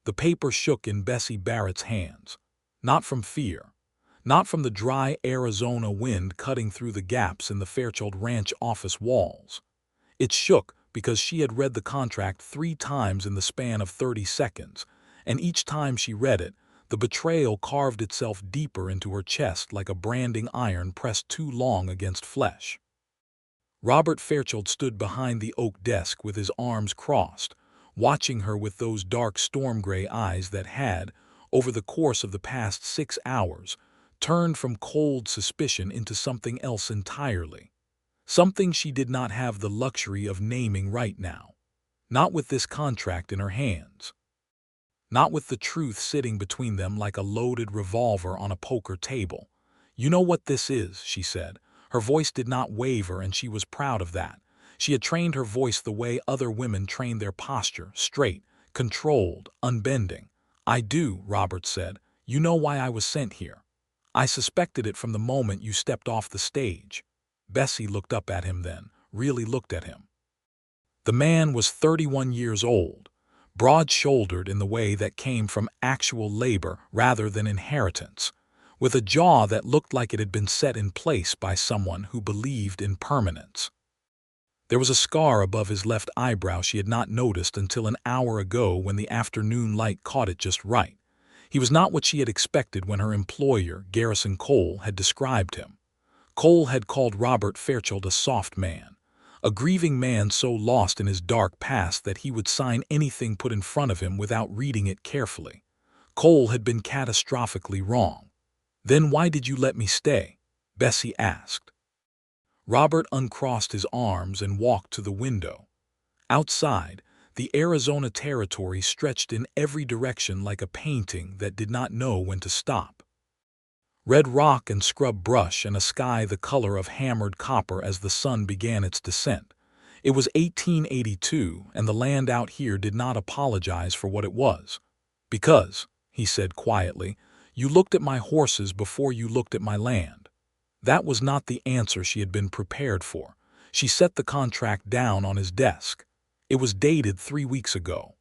The paper shook in Bessie Barrett's hands. Not from fear. Not from the dry Arizona wind cutting through the gaps in the Fairchild Ranch office walls. It shook because she had read the contract 3 times in the span of 30 seconds, and each time she read it, the betrayal carved itself deeper into her chest like a branding iron pressed too long against flesh. Robert Fairchild stood behind the oak desk with his arms crossed, watching her with those dark storm-gray eyes that had, over the course of the past 6 hours, turned from cold suspicion into something else entirely. Something she did not have the luxury of naming right now. Not with this contract in her hands. Not with the truth sitting between them like a loaded revolver on a poker table. "You know what this is," she said. Her voice did not waver, and she was proud of that. She had trained her voice the way other women train their posture, straight, controlled, unbending. "I do," Robert said. "You know why I was sent here. I suspected it from the moment you stepped off the stage." Bessie looked up at him then, really looked at him. The man was 31 years old, broad-shouldered in the way that came from actual labor rather than inheritance, with a jaw that looked like it had been set in place by someone who believed in permanence. There was a scar above his left eyebrow she had not noticed until an hour ago when the afternoon light caught it just right. He was not what she had expected when her employer, Garrison Cole, had described him. Cole had called Robert Fairchild a soft man, a grieving man so lost in his dark past that he would sign anything put in front of him without reading it carefully. Cole had been catastrophically wrong. "Then why did you let me stay?" Bessie asked. Robert uncrossed his arms and walked to the window. Outside, the Arizona territory stretched in every direction like a painting that did not know when to stop. Red rock and scrub brush and a sky the color of hammered copper as the sun began its descent. It was 1882, and the land out here did not apologize for what it was. "Because," he said quietly, "you looked at my horses before you looked at my land." That was not the answer she had been prepared for. She set the contract down on his desk. It was dated 3 weeks ago.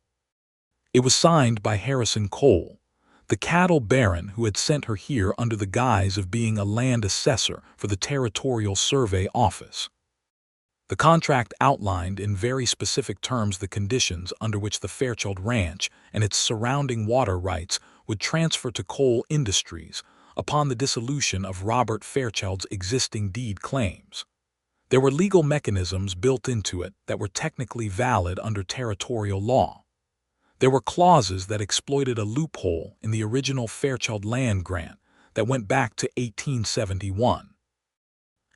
It was signed by Harrison Cole, the cattle baron who had sent her here under the guise of being a land assessor for the Territorial Survey Office. The contract outlined in very specific terms the conditions under which the Fairchild Ranch and its surrounding water rights would transfer to Cole Industries upon the dissolution of Robert Fairchild's existing deed claims. There were legal mechanisms built into it that were technically valid under territorial law. There were clauses that exploited a loophole in the original Fairchild land grant that went back to 1871.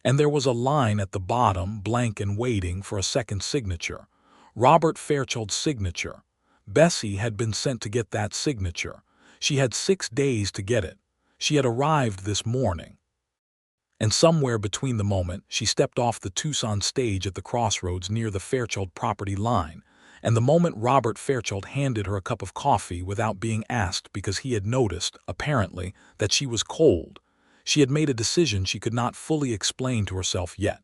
And there was a line at the bottom, blank and waiting for a second signature. Robert Fairchild's signature. Bessie had been sent to get that signature. She had 6 days to get it. She had arrived this morning. And somewhere between the moment she stepped off the Tucson stage at the crossroads near the Fairchild property line and the moment Robert Fairchild handed her a cup of coffee without being asked because he had noticed, apparently, that she was cold, she had made a decision she could not fully explain to herself yet.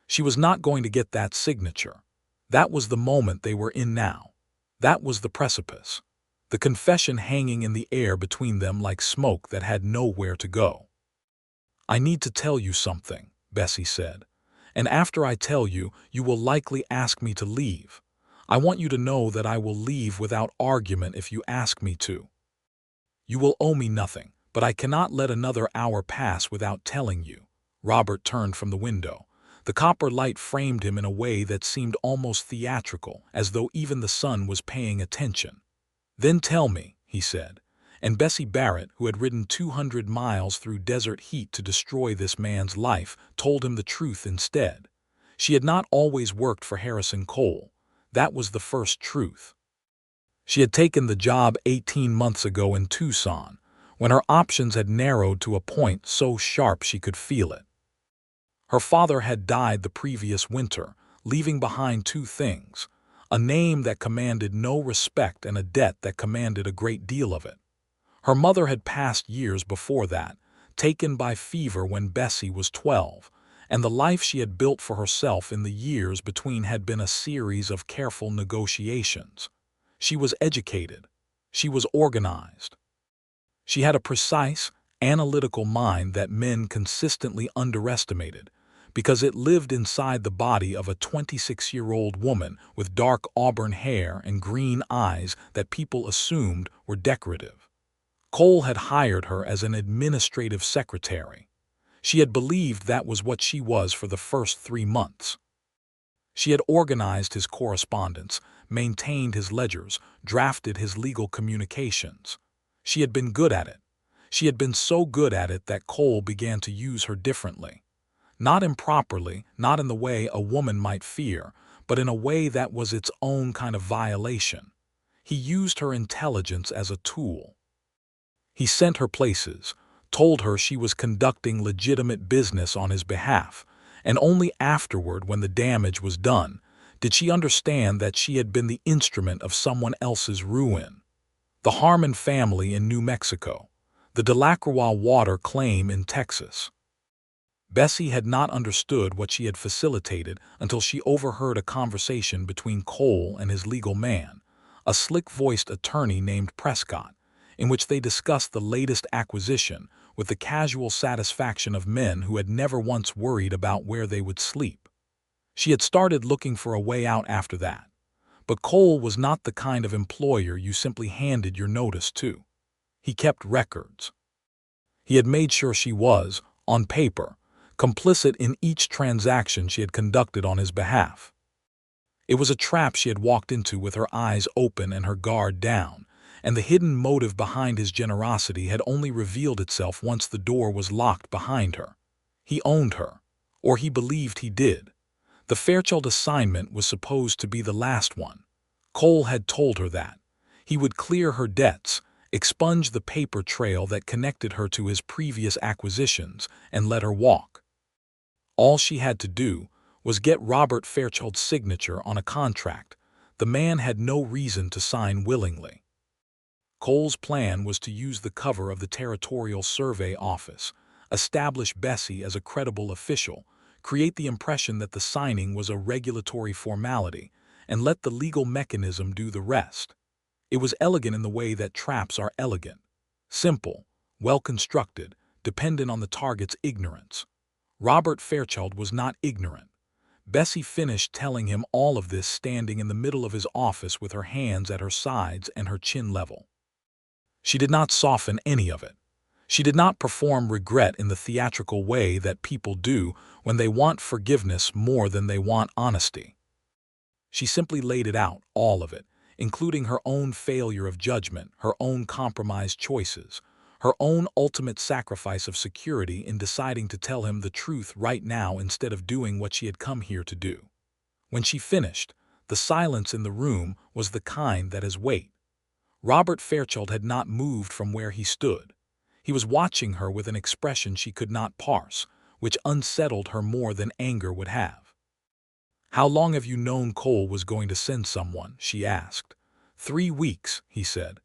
She was not going to get that signature. That was the moment they were in now. That was the precipice. The confession hanging in the air between them like smoke that had nowhere to go. "I need to tell you something," Bessie said. "And after I tell you, you will likely ask me to leave. I want you to know that I will leave without argument if you ask me to. You will owe me nothing, but I cannot let another hour pass without telling you." Robert turned from the window. The copper light framed him in a way that seemed almost theatrical, as though even the sun was paying attention. "Then tell me," he said. And Bessie Barrett, who had ridden 200 miles through desert heat to destroy this man's life, told him the truth instead. She had not always worked for Harrison Cole. That was the first truth. She had taken the job 18 months ago in Tucson, when her options had narrowed to a point so sharp she could feel it. Her father had died the previous winter, leaving behind 2 things: a name that commanded no respect and a debt that commanded a great deal of it. Her mother had passed years before that, taken by fever when Bessie was 12, and the life she had built for herself in the years between had been a series of careful negotiations. She was educated. She was organized. She had a precise, analytical mind that men consistently underestimated, because it lived inside the body of a 26-year-old woman with dark auburn hair and green eyes that people assumed were decorative. Cole had hired her as an administrative secretary. She had believed that was what she was for the first 3 months. She had organized his correspondence, maintained his ledgers, drafted his legal communications. She had been good at it. She had been so good at it that Cole began to use her differently. Not improperly, not in the way a woman might fear, but in a way that was its own kind of violation. He used her intelligence as a tool. He sent her places, told her she was conducting legitimate business on his behalf, and only afterward, when the damage was done, did she understand that she had been the instrument of someone else's ruin. The Harmon family in New Mexico, the Delacroix water claim in Texas. Bessie had not understood what she had facilitated until she overheard a conversation between Cole and his legal man, a slick-voiced attorney named Prescott, in which they discussed the latest acquisition with the casual satisfaction of men who had never once worried about where they would sleep. She had started looking for a way out after that, but Cole was not the kind of employer you simply handed your notice to. He kept records. He had made sure she was, on paper, complicit in each transaction she had conducted on his behalf. It was a trap she had walked into with her eyes open and her guard down, and the hidden motive behind his generosity had only revealed itself once the door was locked behind her. He owned her, or he believed he did. The Fairchild assignment was supposed to be the last one. Cole had told her that. He would clear her debts, expunge the paper trail that connected her to his previous acquisitions, and let her walk. All she had to do was get Robert Fairchild's signature on a contract the man had no reason to sign willingly. Cole's plan was to use the cover of the Territorial Survey Office, establish Bessie as a credible official, create the impression that the signing was a regulatory formality, and let the legal mechanism do the rest. It was elegant in the way that traps are elegant. Simple, well-constructed, dependent on the target's ignorance. Robert Fairchild was not ignorant. Bessie finished telling him all of this standing in the middle of his office with her hands at her sides and her chin level. She did not soften any of it. She did not perform regret in the theatrical way that people do when they want forgiveness more than they want honesty. She simply laid it out, all of it, including her own failure of judgment, her own compromised choices, her own ultimate sacrifice of security in deciding to tell him the truth right now instead of doing what she had come here to do. When she finished, the silence in the room was the kind that has weight. Robert Fairchild had not moved from where he stood. He was watching her with an expression she could not parse, which unsettled her more than anger would have. "How long have you known Cole was going to send someone?" she asked. 3 weeks, he said.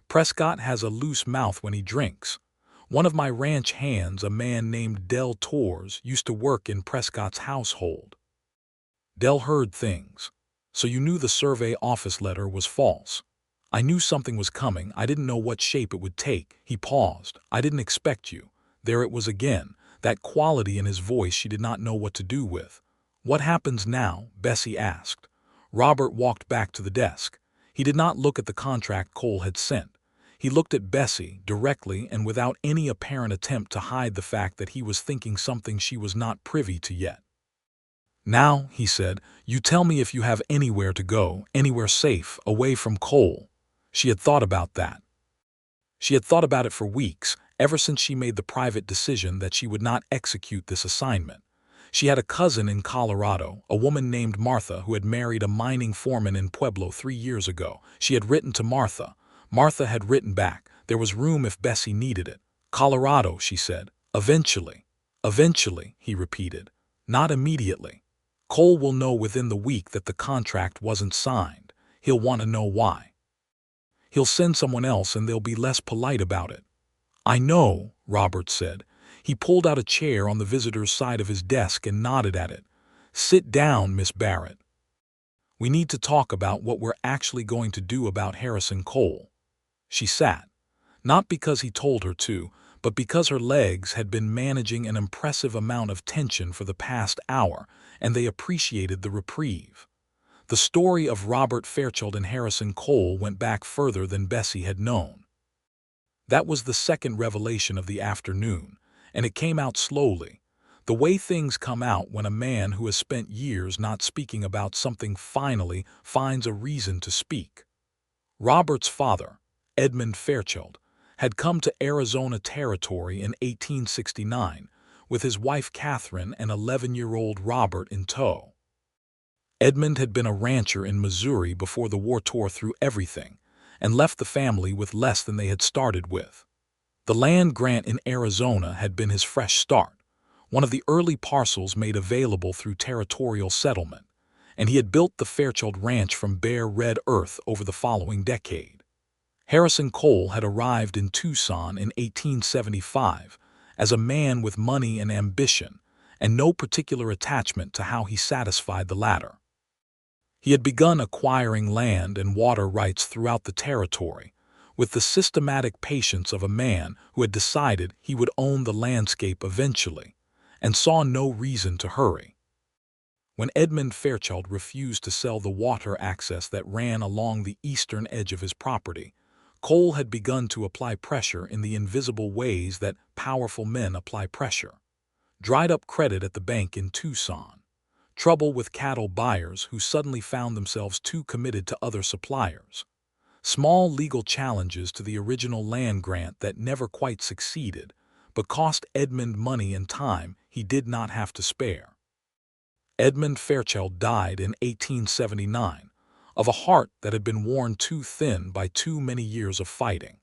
"Prescott has a loose mouth when he drinks. One of my ranch hands, a man named Del Torres, used to work in Prescott's household." Del heard things. "So you knew the survey office letter was false?" "I knew something was coming. I didn't know what shape it would take." He paused. "I didn't expect you." There it was again, that quality in his voice she did not know what to do with. "What happens now?" Bessie asked. Robert walked back to the desk. He did not look at the contract Cole had sent. He looked at Bessie directly and without any apparent attempt to hide the fact that he was thinking something she was not privy to yet. "Now," he said, "you tell me if you have anywhere to go, anywhere safe, away from Cole." She had thought about that. She had thought about it for weeks, ever since she made the private decision that she would not execute this assignment. She had a cousin in Colorado, a woman named Martha, who had married a mining foreman in Pueblo 3 years ago. She had written to Martha. Martha had written back. There was room if Bessie needed it. "Colorado," she said. "Eventually." "Eventually," he repeated. "Not immediately. Cole will know within the week that the contract wasn't signed. He'll want to know why. He'll send someone else and they'll be less polite about it." "I know," Robert said. He pulled out a chair on the visitor's side of his desk and nodded at it. "Sit down, Miss Barrett. We need to talk about what we're actually going to do about Harrison Cole." She sat, not because he told her to, but because her legs had been managing an impressive amount of tension for the past hour, and they appreciated the reprieve. The story of Robert Fairchild and Harrison Cole went back further than Bessie had known. That was the second revelation of the afternoon, and it came out slowly, the way things come out when a man who has spent years not speaking about something finally finds a reason to speak. Robert's father, Edmund Fairchild, had come to Arizona Territory in 1869 with his wife Catherine and 11-year-old Robert in tow. Edmund had been a rancher in Missouri before the war tore through everything and left the family with less than they had started with. The land grant in Arizona had been his fresh start, one of the early parcels made available through territorial settlement, and he had built the Fairchild Ranch from bare red earth over the following decade. Harrison Cole had arrived in Tucson in 1875 as a man with money and ambition, and no particular attachment to how he satisfied the latter. He had begun acquiring land and water rights throughout the territory, with the systematic patience of a man who had decided he would own the landscape eventually, and saw no reason to hurry. When Edmund Fairchild refused to sell the water access that ran along the eastern edge of his property, Cole had begun to apply pressure in the invisible ways that powerful men apply pressure. Dried up credit at the bank in Tucson, trouble with cattle buyers who suddenly found themselves too committed to other suppliers, small legal challenges to the original land grant that never quite succeeded, but cost Edmund money and time he did not have to spare. Edmund Fairchild died in 1879 of a heart that had been worn too thin by too many years of fighting.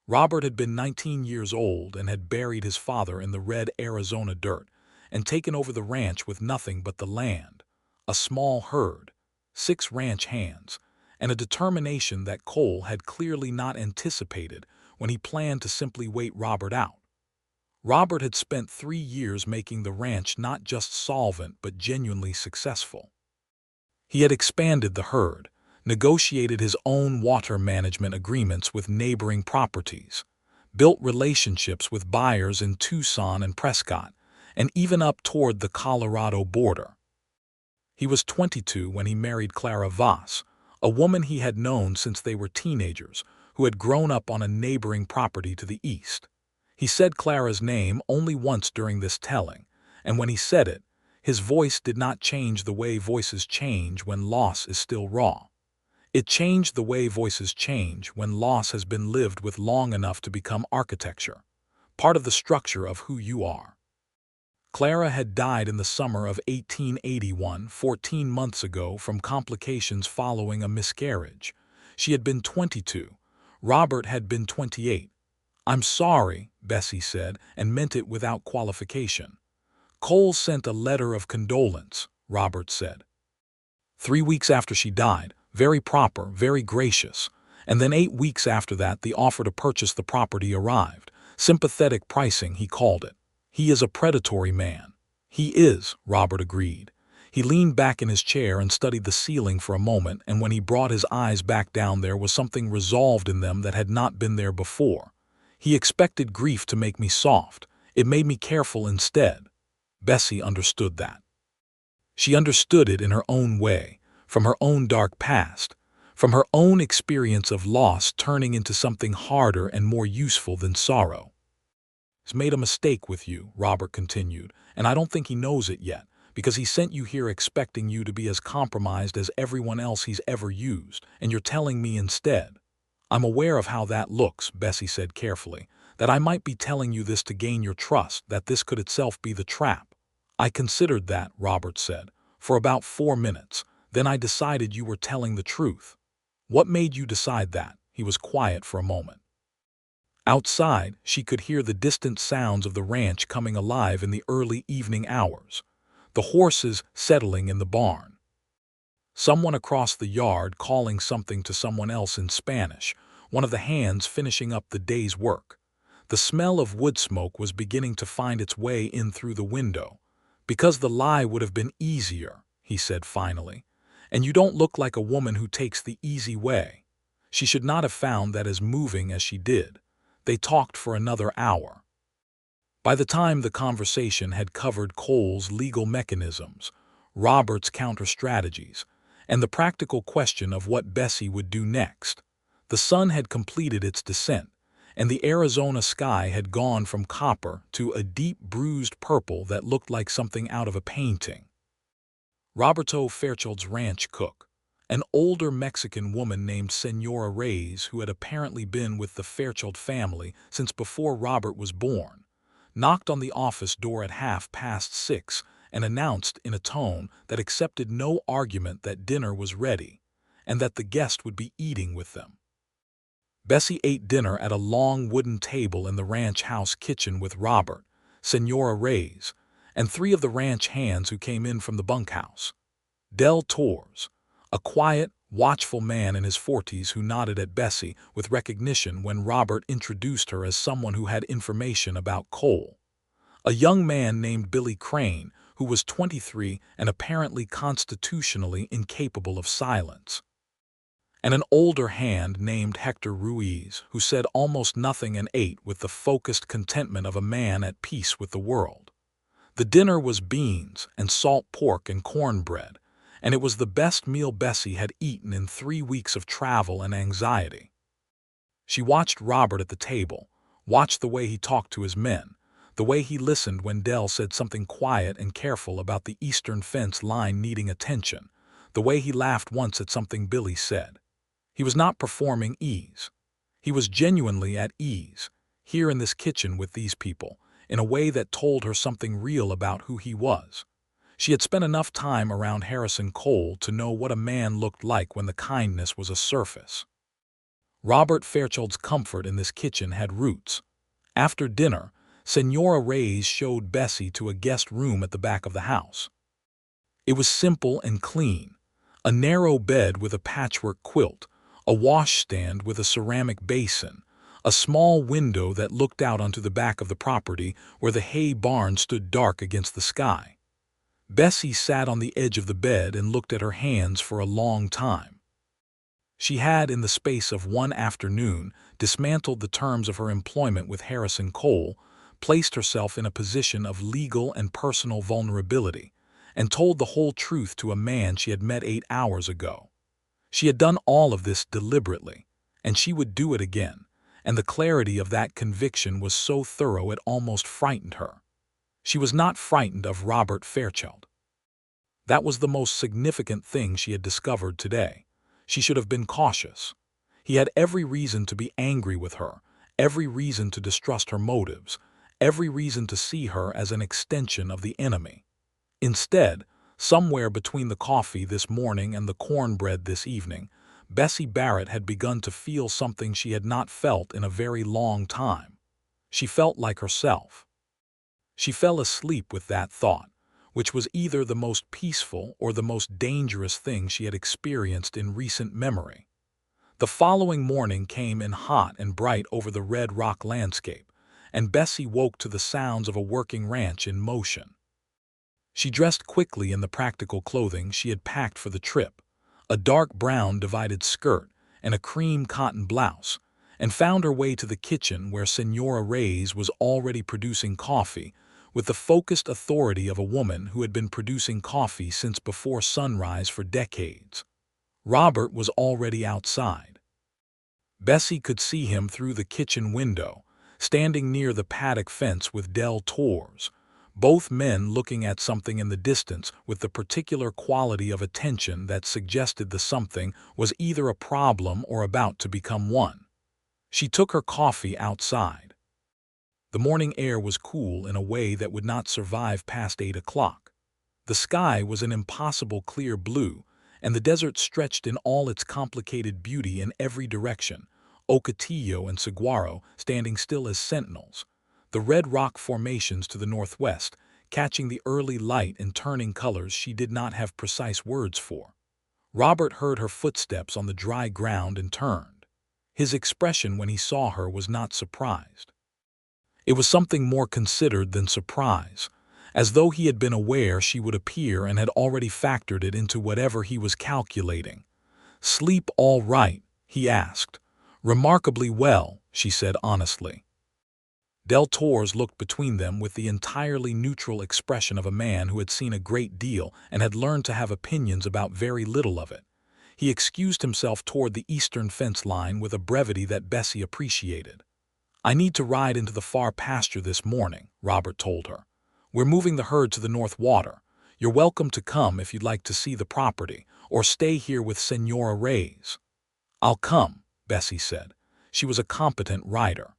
Robert had been 19 years old and had buried his father in the red Arizona dirt and taken over the ranch with nothing but the land, a small herd, 6 ranch hands, and a determination that Cole had clearly not anticipated when he planned to simply wait Robert out. Robert had spent 3 years making the ranch not just solvent but genuinely successful. He had expanded the herd, negotiated his own water management agreements with neighboring properties, built relationships with buyers in Tucson and Prescott, and even up toward the Colorado border. He was 22 when he married Clara Voss, a woman he had known since they were teenagers, who had grown up on a neighboring property to the east. He said Clara's name only once during this telling, and when he said it, his voice did not change the way voices change when loss is still raw. It changed the way voices change when loss has been lived with long enough to become architecture, part of the structure of who you are. Clara had died in the summer of 1881, 14 months ago, from complications following a miscarriage. She had been 22. Robert had been 28. "I'm sorry," Bessie said, and meant it without qualification. "Cole sent a letter of condolence," Robert said. 3 weeks after she died, very proper, very gracious, and then 8 weeks after that the offer to purchase the property arrived. Sympathetic pricing, he called it. "He is a predatory man." "He is," Robert agreed. He leaned back in his chair and studied the ceiling for a moment, and when he brought his eyes back down there was something resolved in them that had not been there before. "He expected grief to make me soft. It made me careful instead." Bessie understood that. She understood it in her own way, from her own dark past, from her own experience of loss turning into something harder and more useful than sorrow. "He's made a mistake with you," Robert continued, "and I don't think he knows it yet, because he sent you here expecting you to be as compromised as everyone else he's ever used, and you're telling me instead." "I'm aware of how that looks," Bessie said carefully, "that I might be telling you this to gain your trust, that this could itself be the trap." "I considered that," Robert said, "for about 4 minutes. Then I decided you were telling the truth." "What made you decide that?" He was quiet for a moment. Outside, she could hear the distant sounds of the ranch coming alive in the early evening hours, the horses settling in the barn, someone across the yard calling something to someone else in Spanish, one of the hands finishing up the day's work. The smell of wood smoke was beginning to find its way in through the window. "Because the lie would have been easier," he said finally. "And you don't look like a woman who takes the easy way." She should not have found that as moving as she did. They talked for another hour. By the time the conversation had covered Cole's legal mechanisms, Robert's counter-strategies, and the practical question of what Bessie would do next, the sun had completed its descent, and the Arizona sky had gone from copper to a deep bruised purple that looked like something out of a painting. Roberto Fairchild's ranch cook, an older Mexican woman named Senora Reyes, who had apparently been with the Fairchild family since before Robert was born, knocked on the office door at 6:30 and announced in a tone that accepted no argument that dinner was ready and that the guest would be eating with them. Bessie ate dinner at a long wooden table in the ranch house kitchen with Robert, Senora Reyes, and 3 of the ranch hands who came in from the bunkhouse. Del Torres, a quiet, watchful man in his 40s who nodded at Bessie with recognition when Robert introduced her as someone who had information about Cole. A young man named Billy Crane, who was 23 and apparently constitutionally incapable of silence. And an older hand named Hector Ruiz, who said almost nothing and ate with the focused contentment of a man at peace with the world. The dinner was beans and salt pork and cornbread, and it was the best meal Bessie had eaten in 3 weeks of travel and anxiety. She watched Robert at the table, watched the way he talked to his men, the way he listened when Del said something quiet and careful about the eastern fence line needing attention, the way he laughed once at something Billy said. He was not performing ease. He was genuinely at ease, here in this kitchen with these people, in a way that told her something real about who he was. She had spent enough time around Harrison Cole to know what a man looked like when the kindness was a surface. Robert Fairchild's comfort in this kitchen had roots. After dinner, Senora Reyes showed Bessie to a guest room at the back of the house. It was simple and clean. A narrow bed with a patchwork quilt, a washstand with a ceramic basin, a small window that looked out onto the back of the property where the hay barn stood dark against the sky. Bessie sat on the edge of the bed and looked at her hands for a long time. She had, in the space of one afternoon, dismantled the terms of her employment with Harrison Cole, placed herself in a position of legal and personal vulnerability, and told the whole truth to a man she had met 8 hours ago. She had done all of this deliberately, and she would do it again, and the clarity of that conviction was so thorough it almost frightened her. She was not frightened of Robert Fairchild. That was the most significant thing she had discovered today. She should have been cautious. He had every reason to be angry with her, every reason to distrust her motives, every reason to see her as an extension of the enemy. Instead, somewhere between the coffee this morning and the cornbread this evening, Bessie Barrett had begun to feel something she had not felt in a very long time. She felt like herself. She fell asleep with that thought, which was either the most peaceful or the most dangerous thing she had experienced in recent memory. The following morning came in hot and bright over the red rock landscape, and Bessie woke to the sounds of a working ranch in motion. She dressed quickly in the practical clothing she had packed for the trip, a dark brown divided skirt and a cream cotton blouse, and found her way to the kitchen where Senora Reyes was already producing coffee with the focused authority of a woman who had been producing coffee since before sunrise for decades. Robert was already outside. Bessie could see him through the kitchen window, standing near the paddock fence with Del Torres, both men looking at something in the distance with the particular quality of attention that suggested the something was either a problem or about to become one. She took her coffee outside. The morning air was cool in a way that would not survive past 8 o'clock. The sky was an impossible clear blue, and the desert stretched in all its complicated beauty in every direction, Ocotillo and Saguaro standing still as sentinels, the red rock formations to the northwest, catching the early light in turning colors she did not have precise words for. Robert heard her footsteps on the dry ground and turned. His expression when he saw her was not surprised. It was something more considered than surprise, as though he had been aware she would appear and had already factored it into whatever he was calculating. "Sleep all right," he asked. "Remarkably well," she said honestly. Del Torres looked between them with the entirely neutral expression of a man who had seen a great deal and had learned to have opinions about very little of it. He excused himself toward the eastern fence line with a brevity that Bessie appreciated. "I need to ride into the far pasture this morning," Robert told her. "We're moving the herd to the North Water. You're welcome to come if you'd like to see the property, or stay here with Senora Reyes." "I'll come," Bessie said. She was a competent rider.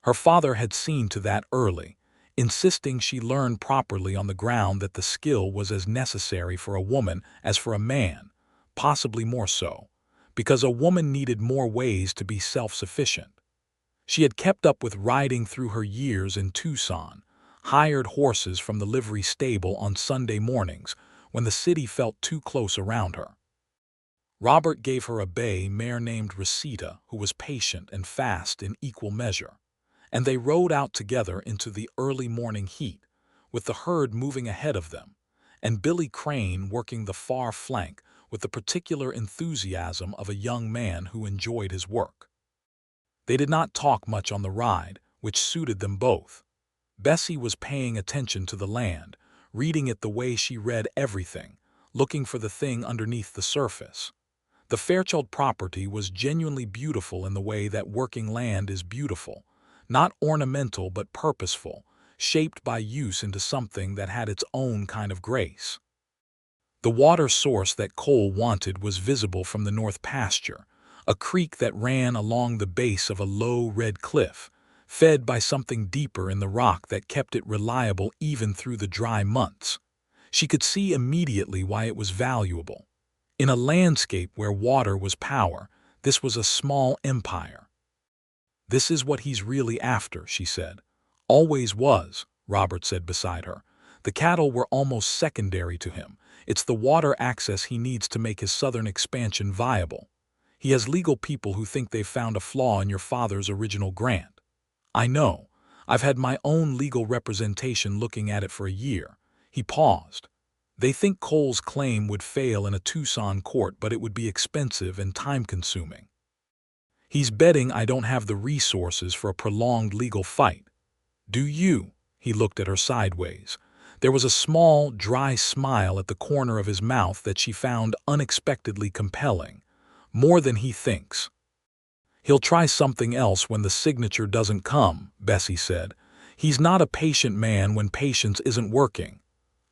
Her father had seen to that early, insisting she learn properly on the ground that the skill was as necessary for a woman as for a man, possibly more so, because a woman needed more ways to be self-sufficient. She had kept up with riding through her years in Tucson, hired horses from the livery stable on Sunday mornings when the city felt too close around her. Robert gave her a bay mare named Rosita, who was patient and fast in equal measure, and they rode out together into the early morning heat, with the herd moving ahead of them, and Billy Crane working the far flank with the particular enthusiasm of a young man who enjoyed his work. They did not talk much on the ride, which suited them both. Bessie was paying attention to the land, reading it the way she read everything, looking for the thing underneath the surface. The Fairchild property was genuinely beautiful in the way that working land is beautiful, not ornamental but purposeful, shaped by use into something that had its own kind of grace. The water source that Cole wanted was visible from the north pasture, a creek that ran along the base of a low red cliff, fed by something deeper in the rock that kept it reliable even through the dry months. She could see immediately why it was valuable. In a landscape where water was power, this was a small empire. "This is what he's really after," she said. "Always was," Robert said beside her. "The cattle were almost secondary to him. It's the water access he needs to make his southern expansion viable. He has legal people who think they've found a flaw in your father's original grant. I know. I've had my own legal representation looking at it for a year." He paused. "They think Cole's claim would fail in a Tucson court, but it would be expensive and time-consuming. He's betting I don't have the resources for a prolonged legal fight." "Do you?" He looked at her sideways. There was a small, dry smile at the corner of his mouth that she found unexpectedly compelling. "More than he thinks." "He'll try something else when the signature doesn't come," Bessie said. "He's not a patient man when patience isn't working."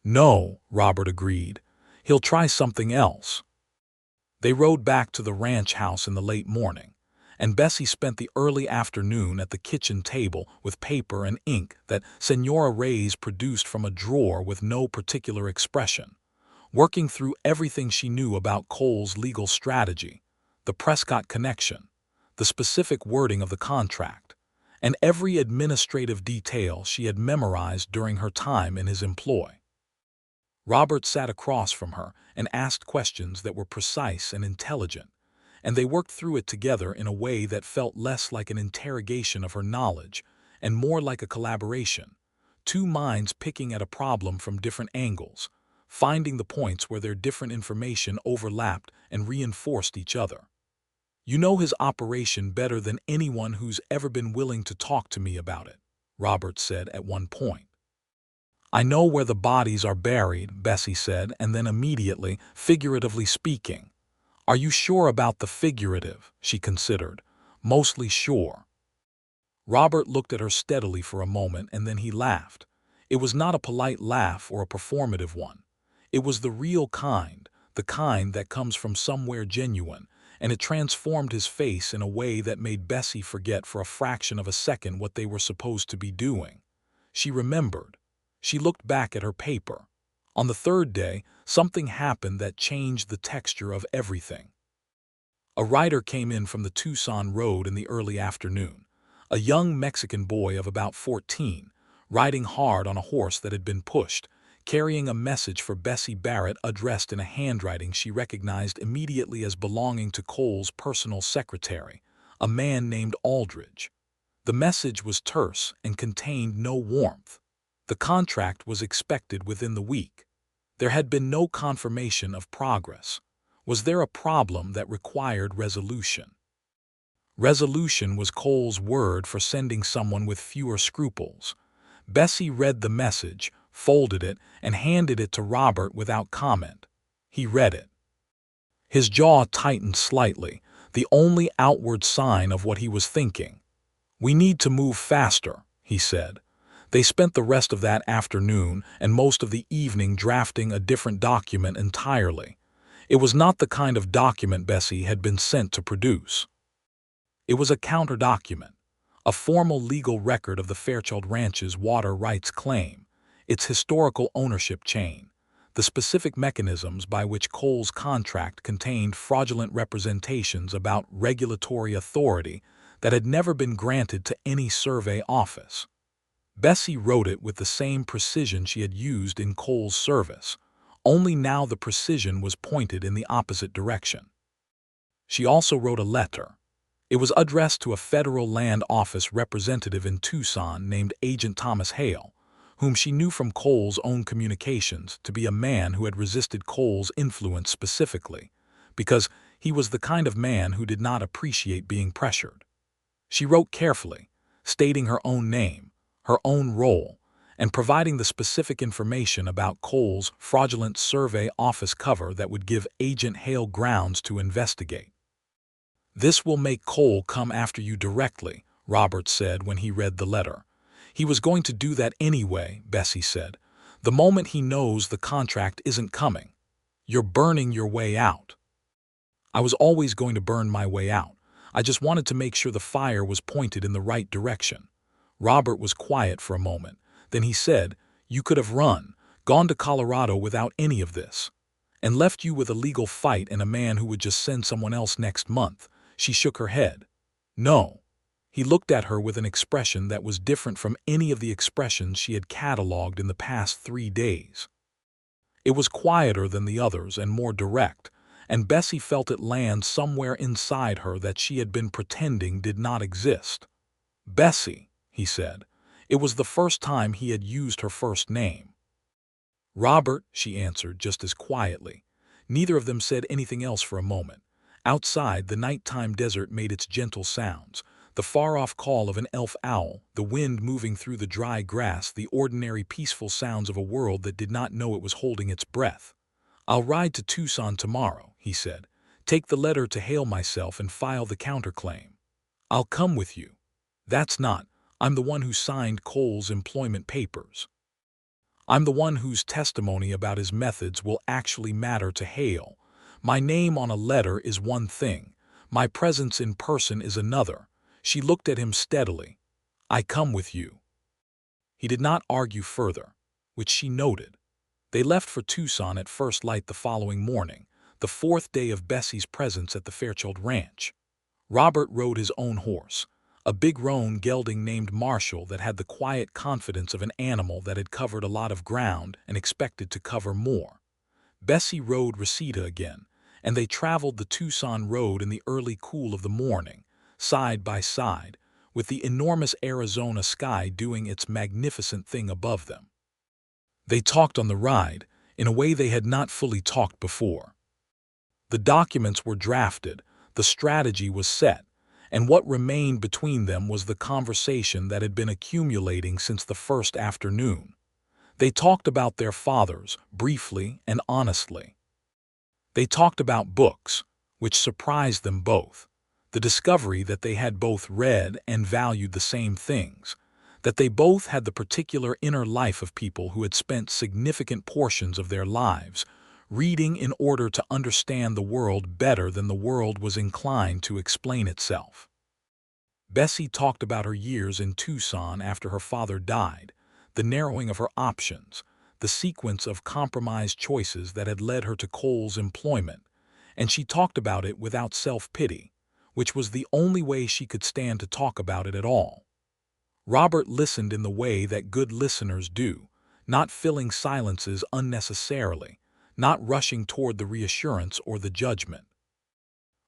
"No," Robert agreed. "He'll try something else." They rode back to the ranch house in the late morning, and Bessie spent the early afternoon at the kitchen table with paper and ink that Senora Reyes produced from a drawer with no particular expression, working through everything she knew about Cole's legal strategy, the Prescott connection, the specific wording of the contract, and every administrative detail she had memorized during her time in his employ. Robert sat across from her and asked questions that were precise and intelligent, and they worked through it together in a way that felt less like an interrogation of her knowledge and more like a collaboration, two minds picking at a problem from different angles, finding the points where their different information overlapped and reinforced each other. "You know his operation better than anyone who's ever been willing to talk to me about it," Robert said at one point. "I know where the bodies are buried," Bessie said, and then immediately, "figuratively speaking." "Are you sure about the figurative?" she considered. "Mostly sure." Robert looked at her steadily for a moment, and then he laughed. It was not a polite laugh or a performative one. It was the real kind, the kind that comes from somewhere genuine, and it transformed his face in a way that made Bessie forget for a fraction of a second what they were supposed to be doing. She remembered. She looked back at her paper. On the third day, something happened that changed the texture of everything. A rider came in from the Tucson road in the early afternoon, a young Mexican boy of about 14, riding hard on a horse that had been pushed, carrying a message for Bessie Barrett addressed in a handwriting she recognized immediately as belonging to Cole's personal secretary, a man named Aldridge. The message was terse and contained no warmth. The contract was expected within the week. There had been no confirmation of progress. Was there a problem that required resolution? Resolution was Cole's word for sending someone with fewer scruples. Bessie read the message, folded it, and handed it to Robert without comment. He read it. His jaw tightened slightly, the only outward sign of what he was thinking. "We need to move faster," he said. They spent the rest of that afternoon and most of the evening drafting a different document entirely. It was not the kind of document Bessie had been sent to produce. It was a counter-document, a formal legal record of the Fairchild Ranch's water rights claim, its historical ownership chain, the specific mechanisms by which Cole's contract contained fraudulent representations about regulatory authority that had never been granted to any survey office. Bessie wrote it with the same precision she had used in Cole's service, only now the precision was pointed in the opposite direction. She also wrote a letter. It was addressed to a federal land office representative in Tucson named Agent Thomas Hale, whom she knew from Cole's own communications to be a man who had resisted Cole's influence specifically, because he was the kind of man who did not appreciate being pressured. She wrote carefully, stating her own name, her own role, and providing the specific information about Cole's fraudulent survey office cover that would give Agent Hale grounds to investigate. "This will make Cole come after you directly," Robert said when he read the letter. "He was going to do that anyway," Bessie said, "the moment he knows the contract isn't coming. You're burning your way out." "I was always going to burn my way out. I just wanted to make sure the fire was pointed in the right direction." Robert was quiet for a moment. Then he said, "You could have run, gone to Colorado without any of this, and left you with a legal fight and a man who would just send someone else next month." She shook her head. "No." He looked at her with an expression that was different from any of the expressions she had catalogued in the past 3 days. It was quieter than the others and more direct, and Bessie felt it land somewhere inside her that she had been pretending did not exist. "Bessie," he said. It was the first time he had used her first name. "Robert," she answered just as quietly. Neither of them said anything else for a moment. Outside, the nighttime desert made its gentle sounds, the far-off call of an elf owl, the wind moving through the dry grass, the ordinary peaceful sounds of a world that did not know it was holding its breath. "I'll ride to Tucson tomorrow," he said. "Take the letter to Hale myself and file the counterclaim. I'll come with you." "That's not. I'm the one who signed Cole's employment papers. I'm the one whose testimony about his methods will actually matter to Hale. My name on a letter is one thing. My presence in person is another." She looked at him steadily. "I come with you." He did not argue further, which she noted. They left for Tucson at first light the following morning, the 4th day of Bessie's presence at the Fairchild Ranch. Robert rode his own horse, a big roan gelding named Marshall that had the quiet confidence of an animal that had covered a lot of ground and expected to cover more. Bessie rode Reseda again, and they traveled the Tucson road in the early cool of the morning, side by side, with the enormous Arizona sky doing its magnificent thing above them. They talked on the ride, in a way they had not fully talked before. The documents were drafted, the strategy was set, and what remained between them was the conversation that had been accumulating since the first afternoon. They talked about their fathers, briefly and honestly. They talked about books, which surprised them both, the discovery that they had both read and valued the same things, that they both had the particular inner life of people who had spent significant portions of their lives reading in order to understand the world better than the world was inclined to explain itself. Bessie talked about her years in Tucson after her father died, the narrowing of her options, the sequence of compromised choices that had led her to Cole's employment, and she talked about it without self-pity, which was the only way she could stand to talk about it at all. Robert listened in the way that good listeners do, not filling silences unnecessarily, not rushing toward the reassurance or the judgment.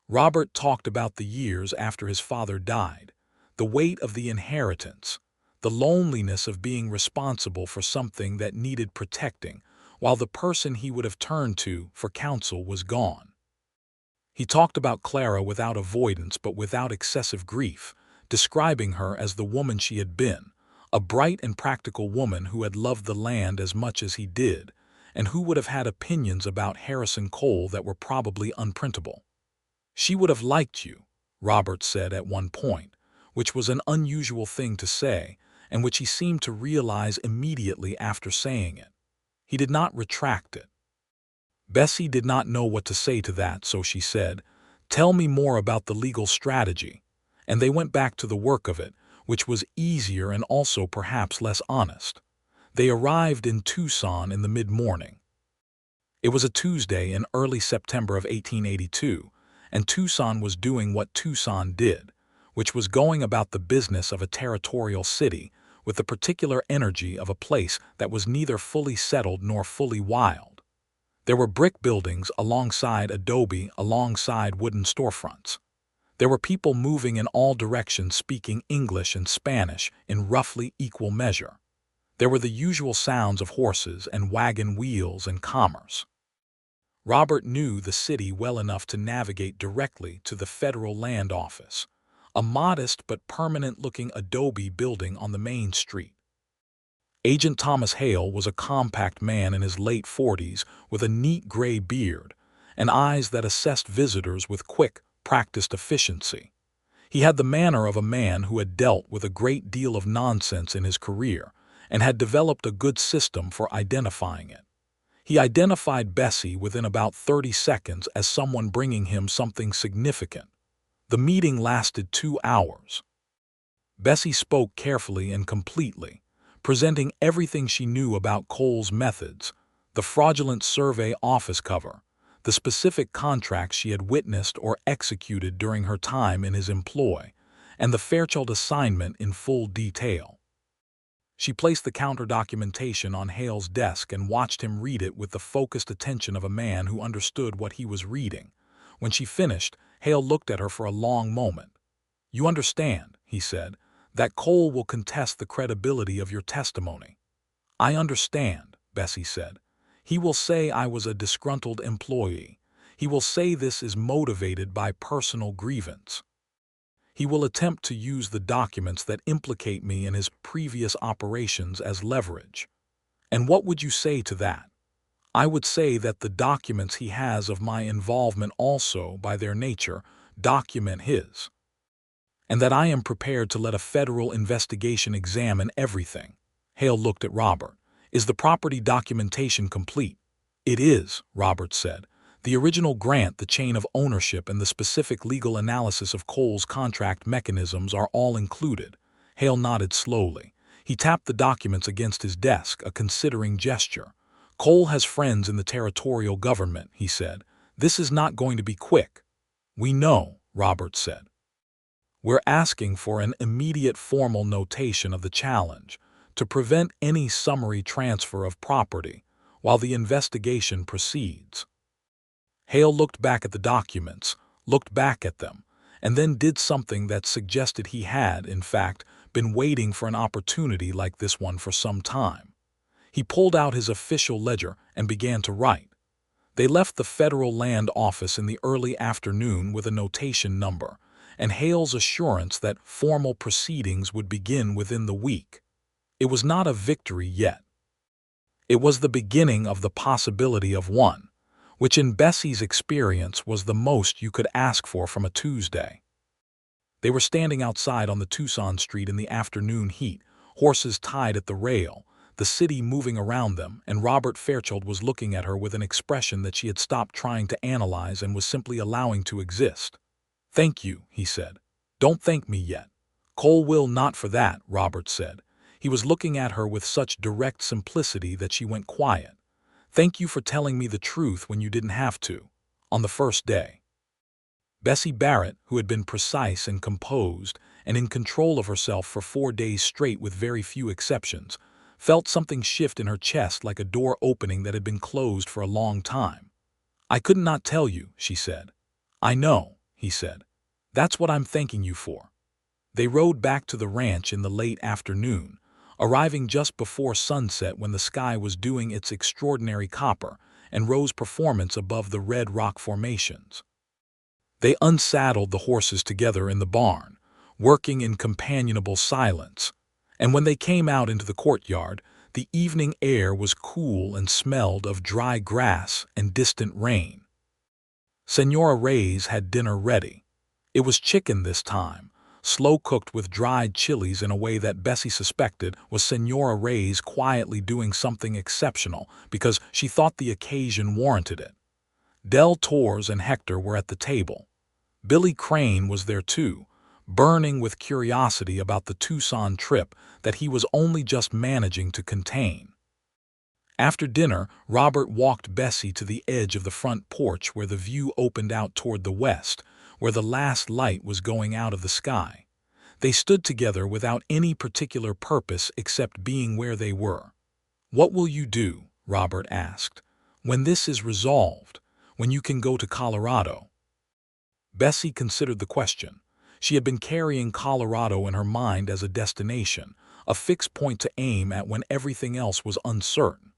Robert talked about the years after his father died, the weight of the inheritance, the loneliness of being responsible for something that needed protecting, while the person he would have turned to for counsel was gone. He talked about Clara without avoidance but without excessive grief, describing her as the woman she had been, a bright and practical woman who had loved the land as much as he did, and who would have had opinions about Harrison Cole that were probably unprintable. "She would have liked you," Robert said at one point, which was an unusual thing to say, and which he seemed to realize immediately after saying it. He did not retract it. Bessie did not know what to say to that, so she said, "Tell me more about the legal strategy," and they went back to the work of it, which was easier and also perhaps less honest. They arrived in Tucson in the mid-morning. It was a Tuesday in early September of 1882, and Tucson was doing what Tucson did, which was going about the business of a territorial city with the particular energy of a place that was neither fully settled nor fully wild. There were brick buildings alongside adobe, alongside wooden storefronts. There were people moving in all directions speaking English and Spanish in roughly equal measure. There were the usual sounds of horses and wagon wheels and commerce. Robert knew the city well enough to navigate directly to the Federal Land Office, a modest but permanent-looking adobe building on the main street. Agent Thomas Hale was a compact man in his late 40s with a neat gray beard and eyes that assessed visitors with quick, practiced efficiency. He had the manner of a man who had dealt with a great deal of nonsense in his career and had developed a good system for identifying it. He identified Bessie within about 30 seconds as someone bringing him something significant. The meeting lasted 2 hours. Bessie spoke carefully and completely, presenting everything she knew about Cole's methods, the fraudulent survey office cover, the specific contracts she had witnessed or executed during her time in his employ, and the Fairchild assignment in full detail. She placed the counter documentation on Hale's desk and watched him read it with the focused attention of a man who understood what he was reading. When she finished, Hale looked at her for a long moment. "You understand," he said, "that Cole will contest the credibility of your testimony." "I understand," Bessie said. "He will say I was a disgruntled employee. He will say this is motivated by personal grievance. He will attempt to use the documents that implicate me in his previous operations as leverage. And what would you say to that?" "I would say that the documents he has of my involvement also, by their nature, document his. And that I am prepared to let a federal investigation examine everything." Hale looked at Robert. "Is the property documentation complete?" "It is," Robert said. "The original grant, the chain of ownership, and the specific legal analysis of Cole's contract mechanisms are all included." Hale nodded slowly. He tapped the documents against his desk, a considering gesture. "Cole has friends in the territorial government," he said. "This is not going to be quick." "We know," Robert said. "We're asking for an immediate formal notation of the challenge to prevent any summary transfer of property while the investigation proceeds." Hale looked back at the documents, looked back at them, and then did something that suggested he had, in fact, been waiting for an opportunity like this one for some time. He pulled out his official ledger and began to write. They left the Federal Land Office in the early afternoon with a notation number, and Hale's assurance that formal proceedings would begin within the week. It was not a victory yet. It was the beginning of the possibility of one, which in Bessie's experience was the most you could ask for from a Tuesday. They were standing outside on the Tucson street in the afternoon heat, horses tied at the rail, the city moving around them, and Robert Fairchild was looking at her with an expression that she had stopped trying to analyze and was simply allowing to exist. "Thank you," he said. "Don't thank me yet." "Cole will not for that," Robert said. He was looking at her with such direct simplicity that she went quiet. "Thank you for telling me the truth when you didn't have to, on the first day." Bessie Barrett, who had been precise and composed and in control of herself for 4 days straight with very few exceptions, felt something shift in her chest like a door opening that had been closed for a long time. "I could not tell you," she said. "I know," he said. "That's what I'm thanking you for." They rode back to the ranch in the late afternoon, arriving just before sunset when the sky was doing its extraordinary copper and rose performance above the red rock formations. They unsaddled the horses together in the barn, working in companionable silence, and when they came out into the courtyard, the evening air was cool and smelled of dry grass and distant rain. Senora Reyes had dinner ready. It was chicken this time, slow-cooked with dried chilies in a way that Bessie suspected was Senora Reyes quietly doing something exceptional because she thought the occasion warranted it. Del Torres and Hector were at the table. Billy Crane was there too, burning with curiosity about the Tucson trip that he was only just managing to contain. After dinner, Robert walked Bessie to the edge of the front porch where the view opened out toward the west, where the last light was going out of the sky. They stood together without any particular purpose except being where they were. "What will you do?" Robert asked. "When this is resolved, when you can go to Colorado?" Bessie considered the question. She had been carrying Colorado in her mind as a destination, a fixed point to aim at when everything else was uncertain.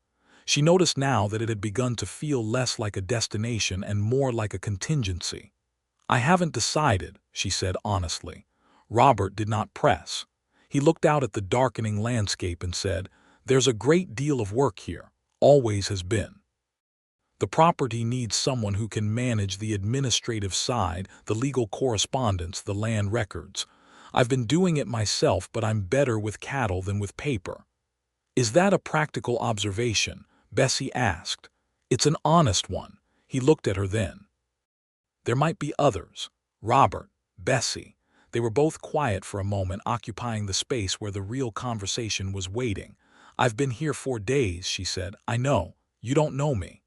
She noticed now that it had begun to feel less like a destination and more like a contingency. "I haven't decided," she said honestly. Robert did not press. He looked out at the darkening landscape and said, "There's a great deal of work here, always has been. The property needs someone who can manage the administrative side, the legal correspondence, the land records. I've been doing it myself, but I'm better with cattle than with paper." "Is that a practical observation?" Bessie asked. "It's an honest one." He looked at her then. "There might be others." Robert, Bessie. They were both quiet for a moment, occupying the space where the real conversation was waiting. "I've been here 4 days," she said. "I know. You don't know me."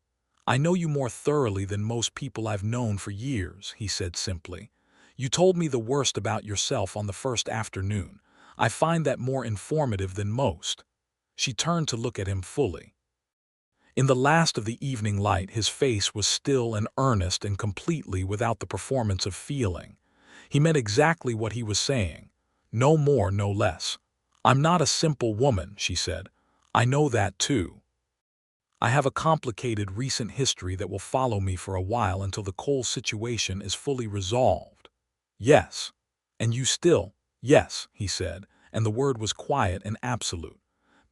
"I know you more thoroughly than most people I've known for years," he said simply. "You told me the worst about yourself on the first afternoon. I find that more informative than most." She turned to look at him fully. In the last of the evening light, his face was still and earnest and completely without the performance of feeling. He meant exactly what he was saying. No more, no less. "I'm not a simple woman," she said. "I know that too. I have a complicated recent history that will follow me for a while until the coal situation is fully resolved." "Yes." "And you still—" "Yes," he said, and the word was quiet and absolute.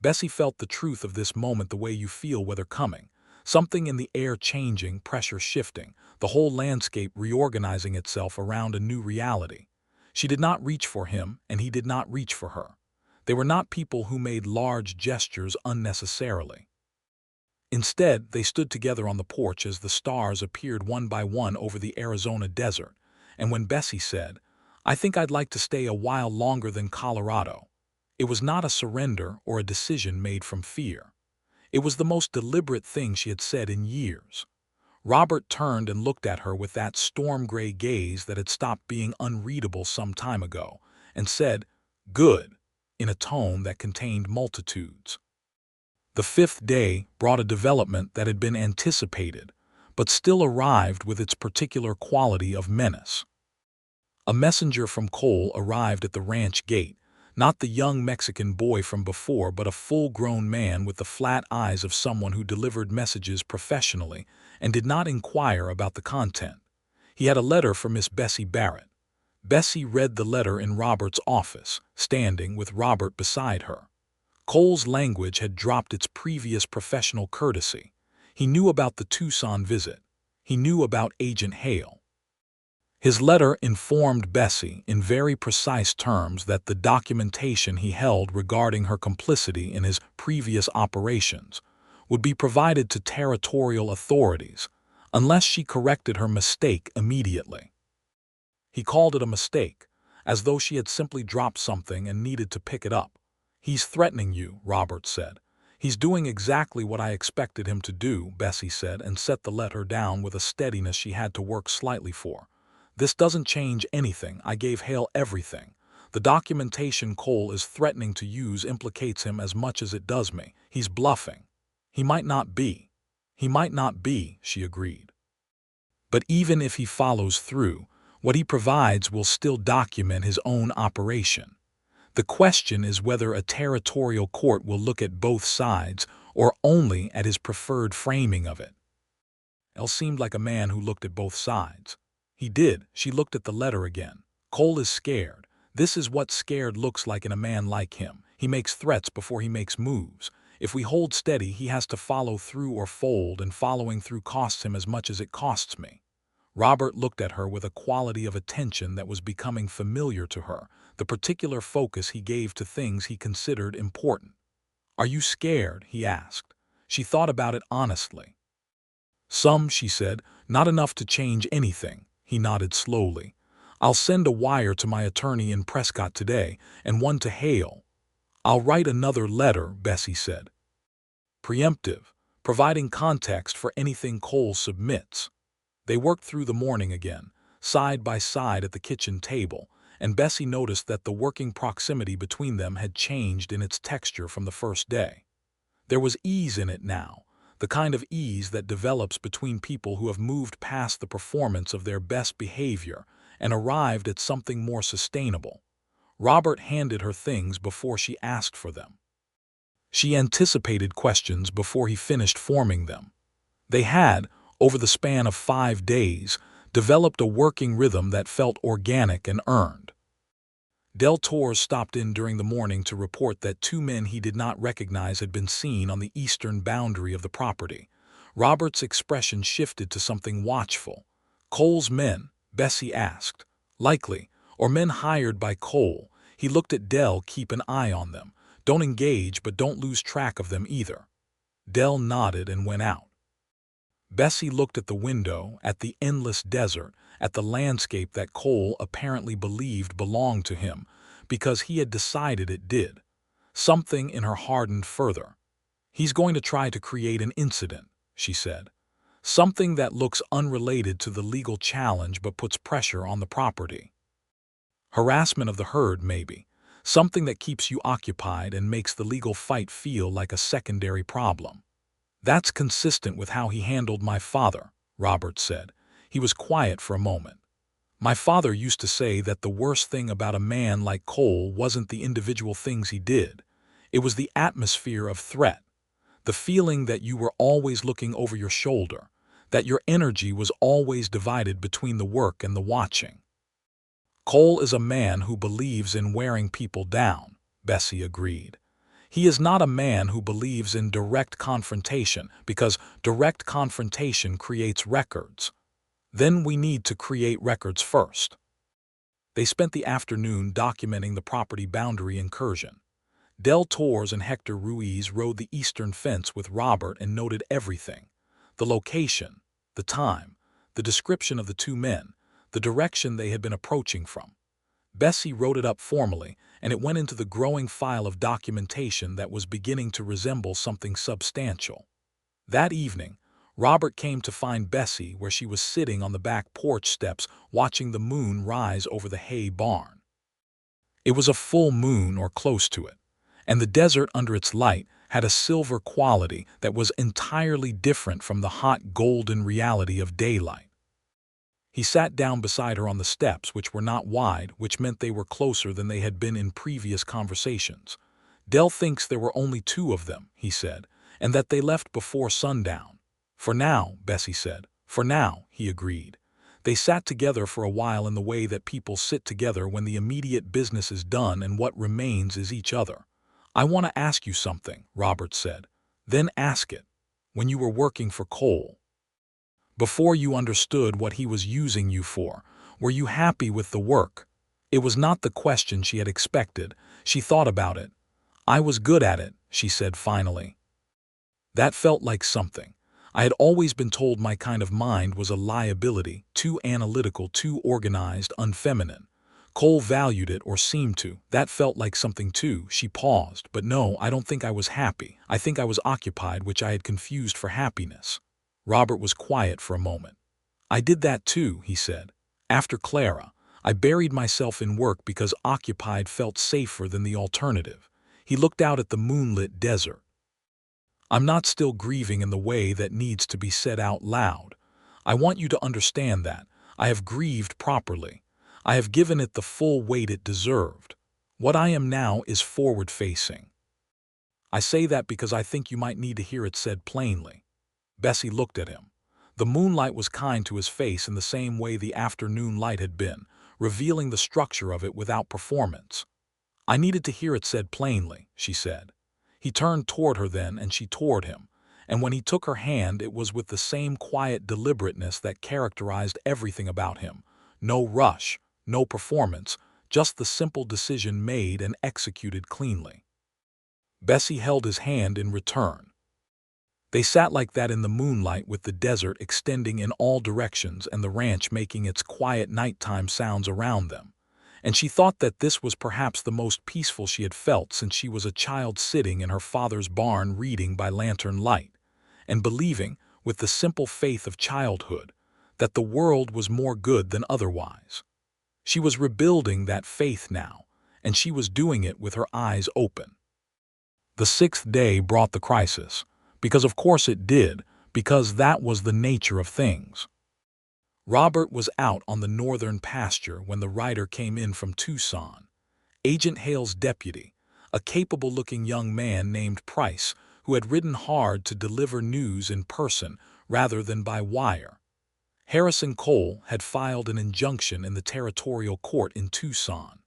Bessie felt the truth of this moment the way you feel weather coming. Something in the air changing, pressure shifting, the whole landscape reorganizing itself around a new reality. She did not reach for him, and he did not reach for her. They were not people who made large gestures unnecessarily. Instead, they stood together on the porch as the stars appeared one by one over the Arizona desert, and when Bessie said, "I think I'd like to stay a while longer than Colorado," it was not a surrender or a decision made from fear. It was the most deliberate thing she had said in years. Robert turned and looked at her with that storm-gray gaze that had stopped being unreadable some time ago, and said, "Good," in a tone that contained multitudes. The 5th day brought a development that had been anticipated, but still arrived with its particular quality of menace. A messenger from Cole arrived at the ranch gate, not the young Mexican boy from before, but a full-grown man with the flat eyes of someone who delivered messages professionally and did not inquire about the content. He had a letter for Miss Bessie Barrett. Bessie read the letter in Robert's office, standing with Robert beside her. Cole's language had dropped its previous professional courtesy. He knew about the Tucson visit. He knew about Agent Hale. His letter informed Bessie in very precise terms that the documentation he held regarding her complicity in his previous operations would be provided to territorial authorities unless she corrected her mistake immediately. He called it a mistake, as though she had simply dropped something and needed to pick it up. "He's threatening you," Robert said. "He's doing exactly what I expected him to do," Bessie said, and set the letter down with a steadiness she had to work slightly for. "This doesn't change anything. I gave Hale everything. The documentation Cole is threatening to use implicates him as much as it does me. He's bluffing." "He might not be." "He might not be," she agreed. "But even if he follows through, what he provides will still document his own operation. The question is whether a territorial court will look at both sides or only at his preferred framing of it." El seemed like a man who looked at both sides. He did. She looked at the letter again. Cole is scared. This is what scared looks like in a man like him. He makes threats before he makes moves. If we hold steady, he has to follow through or fold, and following through costs him as much as it costs me. Robert looked at her with a quality of attention that was becoming familiar to her, the particular focus he gave to things he considered important. "Are you scared?" he asked. She thought about it honestly. "Some," she said, "not enough to change anything." He nodded slowly. "I'll send a wire to my attorney in Prescott today, and one to Hale." "I'll write another letter," Bessie said. Preemptive, providing context for anything Cole submits. They worked through the morning again, side by side at the kitchen table, and Bessie noticed that the working proximity between them had changed in its texture from the first day. There was ease in it now, the kind of ease that develops between people who have moved past the performance of their best behavior and arrived at something more sustainable. Robert handed her things before she asked for them. She anticipated questions before he finished forming them. They had, over the span of 5 days, developed a working rhythm that felt organic and earned. Del Torres stopped in during the morning to report that 2 men he did not recognize had been seen on the eastern boundary of the property. Robert's expression shifted to something watchful. "Cole's men?" Bessie asked. "Likely, or men hired by Cole." He looked at Del. "Keep an eye on them. Don't engage, but don't lose track of them either." Del nodded and went out. Bessie looked at the window, at the endless desert, at the landscape that Cole apparently believed belonged to him, because he had decided it did. Something in her hardened further. "He's going to try to create an incident," she said. "Something that looks unrelated to the legal challenge but puts pressure on the property. Harassment of the herd, maybe. Something that keeps you occupied and makes the legal fight feel like a secondary problem." "That's consistent with how he handled my father," Robert said. He was quiet for a moment. "My father used to say that the worst thing about a man like Cole wasn't the individual things he did. It was the atmosphere of threat, the feeling that you were always looking over your shoulder, that your energy was always divided between the work and the watching." "Cole is a man who believes in wearing people down," Bessie agreed. "He is not a man who believes in direct confrontation, because direct confrontation creates records. Then we need to create records first." They spent the afternoon documenting the property boundary incursion. Del Torres and Hector Ruiz rode the eastern fence with Robert and noted everything: the location, the time, the description of the 2 men, the direction they had been approaching from. Bessie wrote it up formally, and it went into the growing file of documentation that was beginning to resemble something substantial. That evening, Robert came to find Bessie where she was sitting on the back porch steps watching the moon rise over the hay barn. It was a full moon or close to it, and the desert under its light had a silver quality that was entirely different from the hot golden reality of daylight. He sat down beside her on the steps, which were not wide, which meant they were closer than they had been in previous conversations. "Del thinks there were only 2 of them," he said, "and that they left before sundown." "For now," Bessie said. "For now," he agreed. They sat together for a while in the way that people sit together when the immediate business is done and what remains is each other. "I want to ask you something," Robert said. "Then ask it. When you were working for Cole, before you understood what he was using you for, were you happy with the work?" It was not the question she had expected. She thought about it. "I was good at it," she said finally. That felt like something. I had always been told my kind of mind was a liability, too analytical, too organized, unfeminine. Cole valued it, or seemed to. That felt like something too. She paused. "But no, I don't think I was happy. I think I was occupied, which I had confused for happiness." Robert was quiet for a moment. "I did that too," he said. "After Clara, I buried myself in work because occupied felt safer than the alternative." He looked out at the moonlit desert. "I'm not still grieving in the way that needs to be said out loud. I want you to understand that. I have grieved properly. I have given it the full weight it deserved. What I am now is forward-facing. I say that because I think you might need to hear it said plainly." Bessie looked at him. The moonlight was kind to his face in the same way the afternoon light had been, revealing the structure of it without performance. "I needed to hear it said plainly," she said. He turned toward her then, and she toward him, and when he took her hand it was with the same quiet deliberateness that characterized everything about him. No rush, no performance, just the simple decision made and executed cleanly. Bessie held his hand in return. They sat like that in the moonlight, with the desert extending in all directions and the ranch making its quiet nighttime sounds around them. And she thought that this was perhaps the most peaceful she had felt since she was a child, sitting in her father's barn reading by lantern light, and believing, with the simple faith of childhood, that the world was more good than otherwise. She was rebuilding that faith now, and she was doing it with her eyes open. The sixth day brought the crisis, because of course it did, because that was the nature of things. Robert was out on the northern pasture when the rider came in from Tucson. Agent Hale's deputy, a capable-looking young man named Price, who had ridden hard to deliver news in person rather than by wire. Harrison Cole had filed an injunction in the territorial court in Tucson.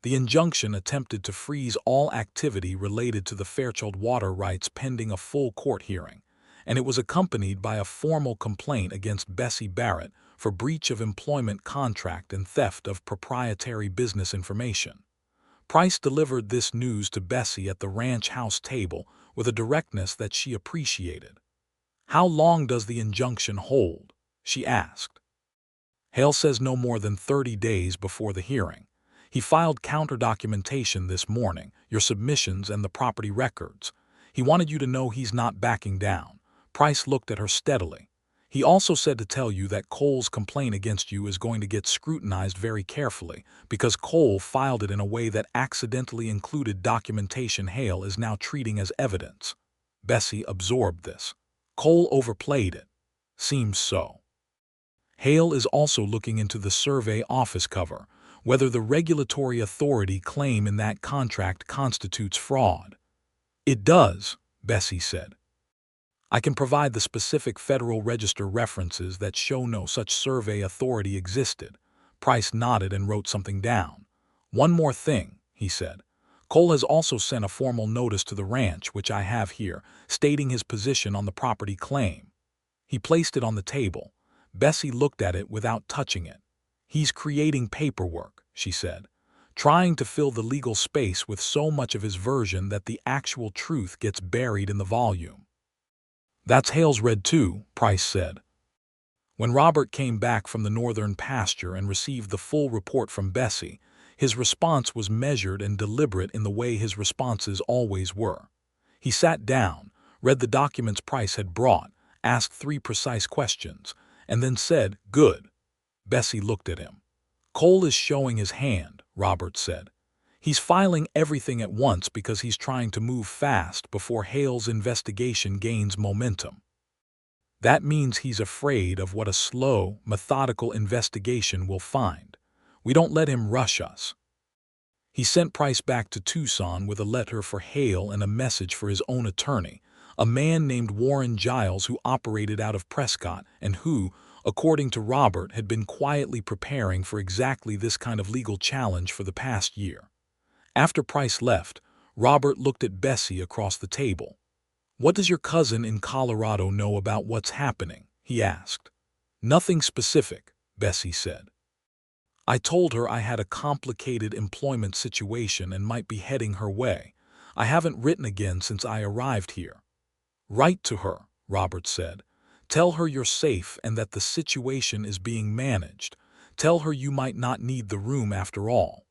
The injunction attempted to freeze all activity related to the Fairchild water rights pending a full court hearing, and it was accompanied by a formal complaint against Bessie Barrett for breach of employment contract and theft of proprietary business information. Price delivered this news to Bessie at the ranch house table with a directness that she appreciated. "How long does the injunction hold?" she asked. "Hale says no more than 30 days before the hearing. He filed counter-documentation this morning, your submissions and the property records. He wanted you to know he's not backing down." Price looked at her steadily. "He also said to tell you that Cole's complaint against you is going to get scrutinized very carefully, because Cole filed it in a way that accidentally included documentation Hale is now treating as evidence." Bessie absorbed this. "Cole overplayed it." "Seems so." "Hale is also looking into the survey office cover, whether the regulatory authority claim in that contract constitutes fraud." "It does," Bessie said. "I can provide the specific Federal Register references that show no such survey authority existed." Price nodded and wrote something down. "One more thing," he said. "Cole has also sent a formal notice to the ranch, which I have here, stating his position on the property claim." He placed it on the table. Bessie looked at it without touching it. "He's creating paperwork," she said, "trying to fill the legal space with so much of his version that the actual truth gets buried in the volume." "That's Hale's read too," Price said. When Robert came back from the northern pasture and received the full report from Bessie, his response was measured and deliberate in the way his responses always were. He sat down, read the documents Price had brought, asked 3 precise questions, and then said, "Good." Bessie looked at him. "Cole is showing his hand," Robert said. "He's filing everything at once because he's trying to move fast before Hale's investigation gains momentum. That means he's afraid of what a slow, methodical investigation will find. We don't let him rush us." He sent Price back to Tucson with a letter for Hale and a message for his own attorney, a man named Warren Giles, who operated out of Prescott and who, according to Robert, had been quietly preparing for exactly this kind of legal challenge for the past year. After Price left, Robert looked at Bessie across the table. "What does your cousin in Colorado know about what's happening?" he asked. "Nothing specific," Bessie said. "I told her I had a complicated employment situation and might be heading her way. I haven't written again since I arrived here." "Write to her," Robert said. "Tell her you're safe and that the situation is being managed. Tell her you might not need the room after all."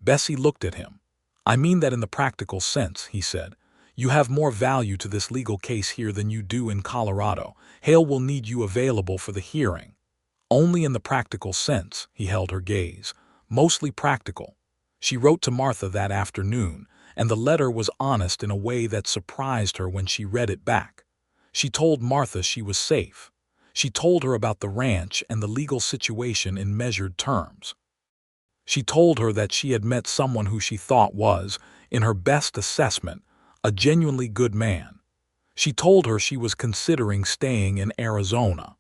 Bessie looked at him. "I mean that in the practical sense," he said. "You have more value to this legal case here than you do in Colorado. Hale will need you available for the hearing." "Only in the practical sense," he held her gaze. "Mostly practical." She wrote to Martha that afternoon, and the letter was honest in a way that surprised her when she read it back. She told Martha she was safe. She told her about the ranch and the legal situation in measured terms. She told her that she had met someone who she thought was, in her best assessment, a genuinely good man. She told her she was considering staying in Arizona.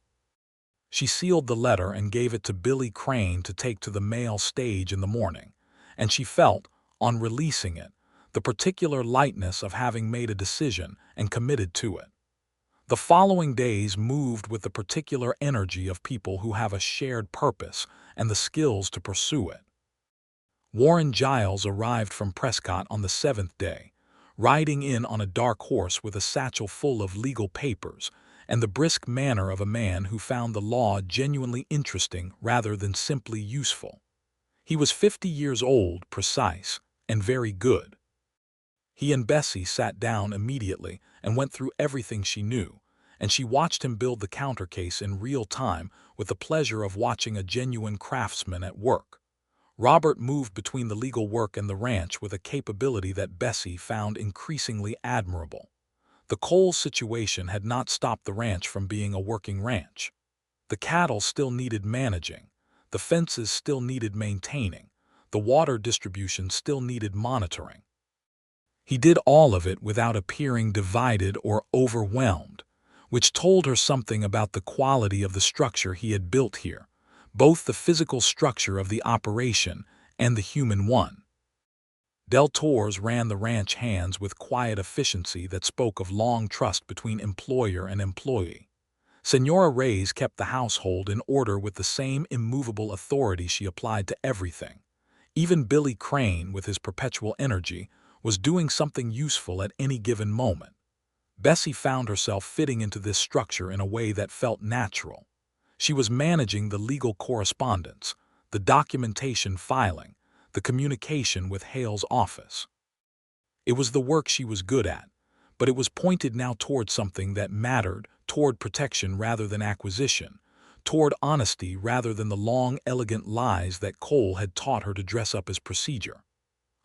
She sealed the letter and gave it to Billy Crane to take to the mail stage in the morning, and she felt, on releasing it, the particular lightness of having made a decision and committed to it. The following days moved with the particular energy of people who have a shared purpose and the skills to pursue it. Warren Giles arrived from Prescott on the 7th day, riding in on a dark horse with a satchel full of legal papers and the brisk manner of a man who found the law genuinely interesting rather than simply useful. He was 50 years old, precise, and very good. He and Bessie sat down immediately and went through everything she knew, and she watched him build the counter case in real time with the pleasure of watching a genuine craftsman at work. Robert moved between the legal work and the ranch with a capability that Bessie found increasingly admirable. The coal situation had not stopped the ranch from being a working ranch. The cattle still needed managing, the fences still needed maintaining, the water distribution still needed monitoring. He did all of it without appearing divided or overwhelmed, which told her something about the quality of the structure he had built here, both the physical structure of the operation and the human one. Del Torres ran the ranch hands with quiet efficiency that spoke of long trust between employer and employee. Senora Reyes kept the household in order with the same immovable authority she applied to everything. Even Billy Crane, with his perpetual energy, was doing something useful at any given moment. Bessie found herself fitting into this structure in a way that felt natural. She was managing the legal correspondence, the documentation filing, the communication with Hale's office. It was the work she was good at, but it was pointed now toward something that mattered, toward protection rather than acquisition, toward honesty rather than the long, elegant lies that Cole had taught her to dress up as procedure.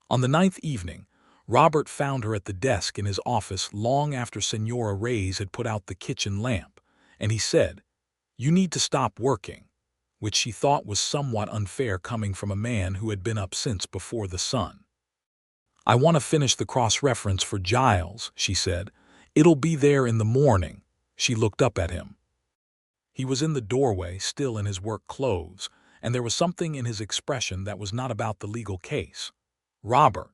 On the 9th evening, Robert found her at the desk in his office long after Senora Reyes had put out the kitchen lamp, and he said, "You need to stop working," which she thought was somewhat unfair coming from a man who had been up since before the sun. "I want to finish the cross-reference for Giles," she said. "It'll be there in the morning." She looked up at him. He was in the doorway, still in his work clothes, and there was something in his expression that was not about the legal case. "Robert."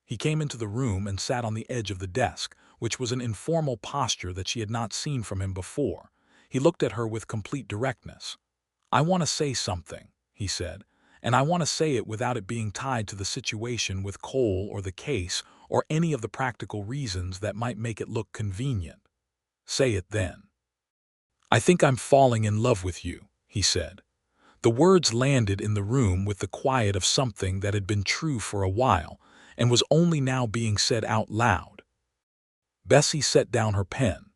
He came into the room and sat on the edge of the desk, which was an informal posture that she had not seen from him before. He looked at her with complete directness. "I want to say something," he said, "and I want to say it without it being tied to the situation with Cole or the case or any of the practical reasons that might make it look convenient." "Say it then." "I think I'm falling in love with you," he said. The words landed in the room with the quiet of something that had been true for a while and was only now being said out loud. Bessie set down her pen.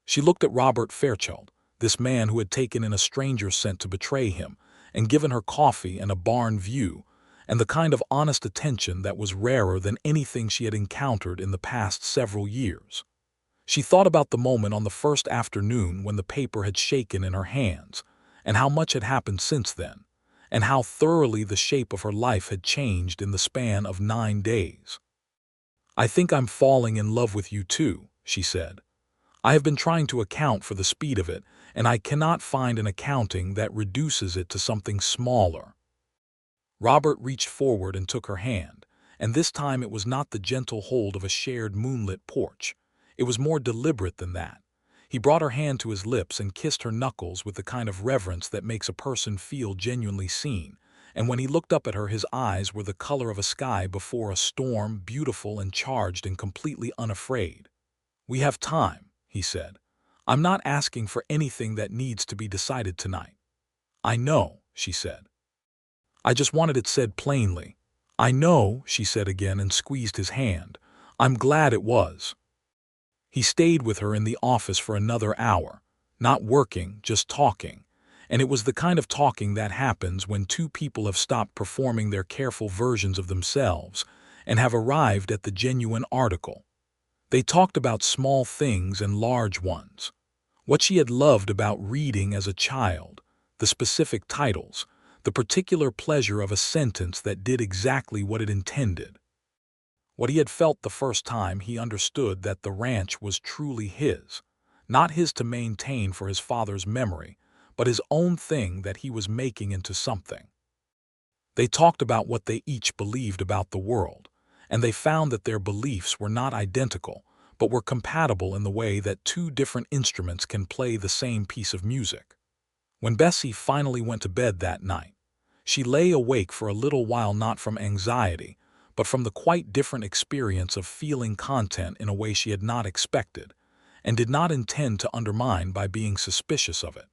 She looked at Robert Fairchild, this man who had taken in a stranger sent to betray him, and given her coffee and a barn view, and the kind of honest attention that was rarer than anything she had encountered in the past several years. She thought about the moment on the first afternoon when the paper had shaken in her hands, and how much had happened since then, and how thoroughly the shape of her life had changed in the span of 9 days. "I think I'm falling in love with you too," she said. "I have been trying to account for the speed of it, and I cannot find an accounting that reduces it to something smaller." Robert reached forward and took her hand, and this time it was not the gentle hold of a shared moonlit porch. It was more deliberate than that. He brought her hand to his lips and kissed her knuckles with the kind of reverence that makes a person feel genuinely seen, and when he looked up at her his eyes were the color of a sky before a storm, beautiful and charged and completely unafraid. "We have time," he said. "I'm not asking for anything that needs to be decided tonight." "I know," she said. "I just wanted it said plainly." "I know," she said again and squeezed his hand. "I'm glad it was." He stayed with her in the office for another hour, not working, just talking, and it was the kind of talking that happens when two people have stopped performing their careful versions of themselves and have arrived at the genuine article. They talked about small things and large ones. What she had loved about reading as a child, the specific titles, the particular pleasure of a sentence that did exactly what it intended. What he had felt the first time he understood that the ranch was truly his, not his to maintain for his father's memory, but his own thing that he was making into something. They talked about what they each believed about the world, and they found that their beliefs were not identical, but were compatible in the way that two different instruments can play the same piece of music. When Bessie finally went to bed that night, she lay awake for a little while, not from anxiety, but from the quite different experience of feeling content in a way she had not expected, and did not intend to undermine by being suspicious of it.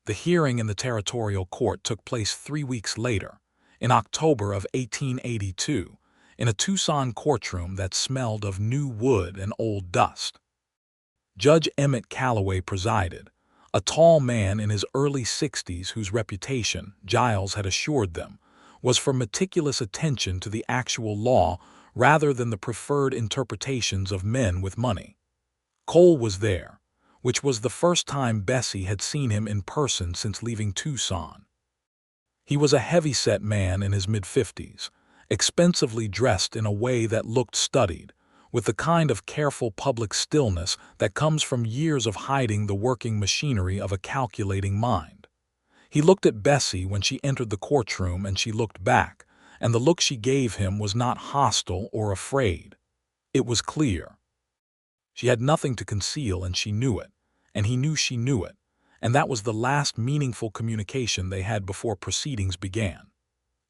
The hearing in the territorial court took place 3 weeks later, in October of 1882, in a Tucson courtroom that smelled of new wood and old dust. Judge Emmett Calloway presided, a tall man in his early 60s whose reputation, Giles had assured them, was for meticulous attention to the actual law rather than the preferred interpretations of men with money. Cole was there, which was the first time Bessie had seen him in person since leaving Tucson. He was a heavy-set man in his mid-50s, expensively dressed in a way that looked studied, with the kind of careful public stillness that comes from years of hiding the working machinery of a calculating mind. He looked at Bessie when she entered the courtroom, and she looked back, and the look she gave him was not hostile or afraid. It was clear. She had nothing to conceal, and she knew it, and he knew she knew it, and that was the last meaningful communication they had before proceedings began.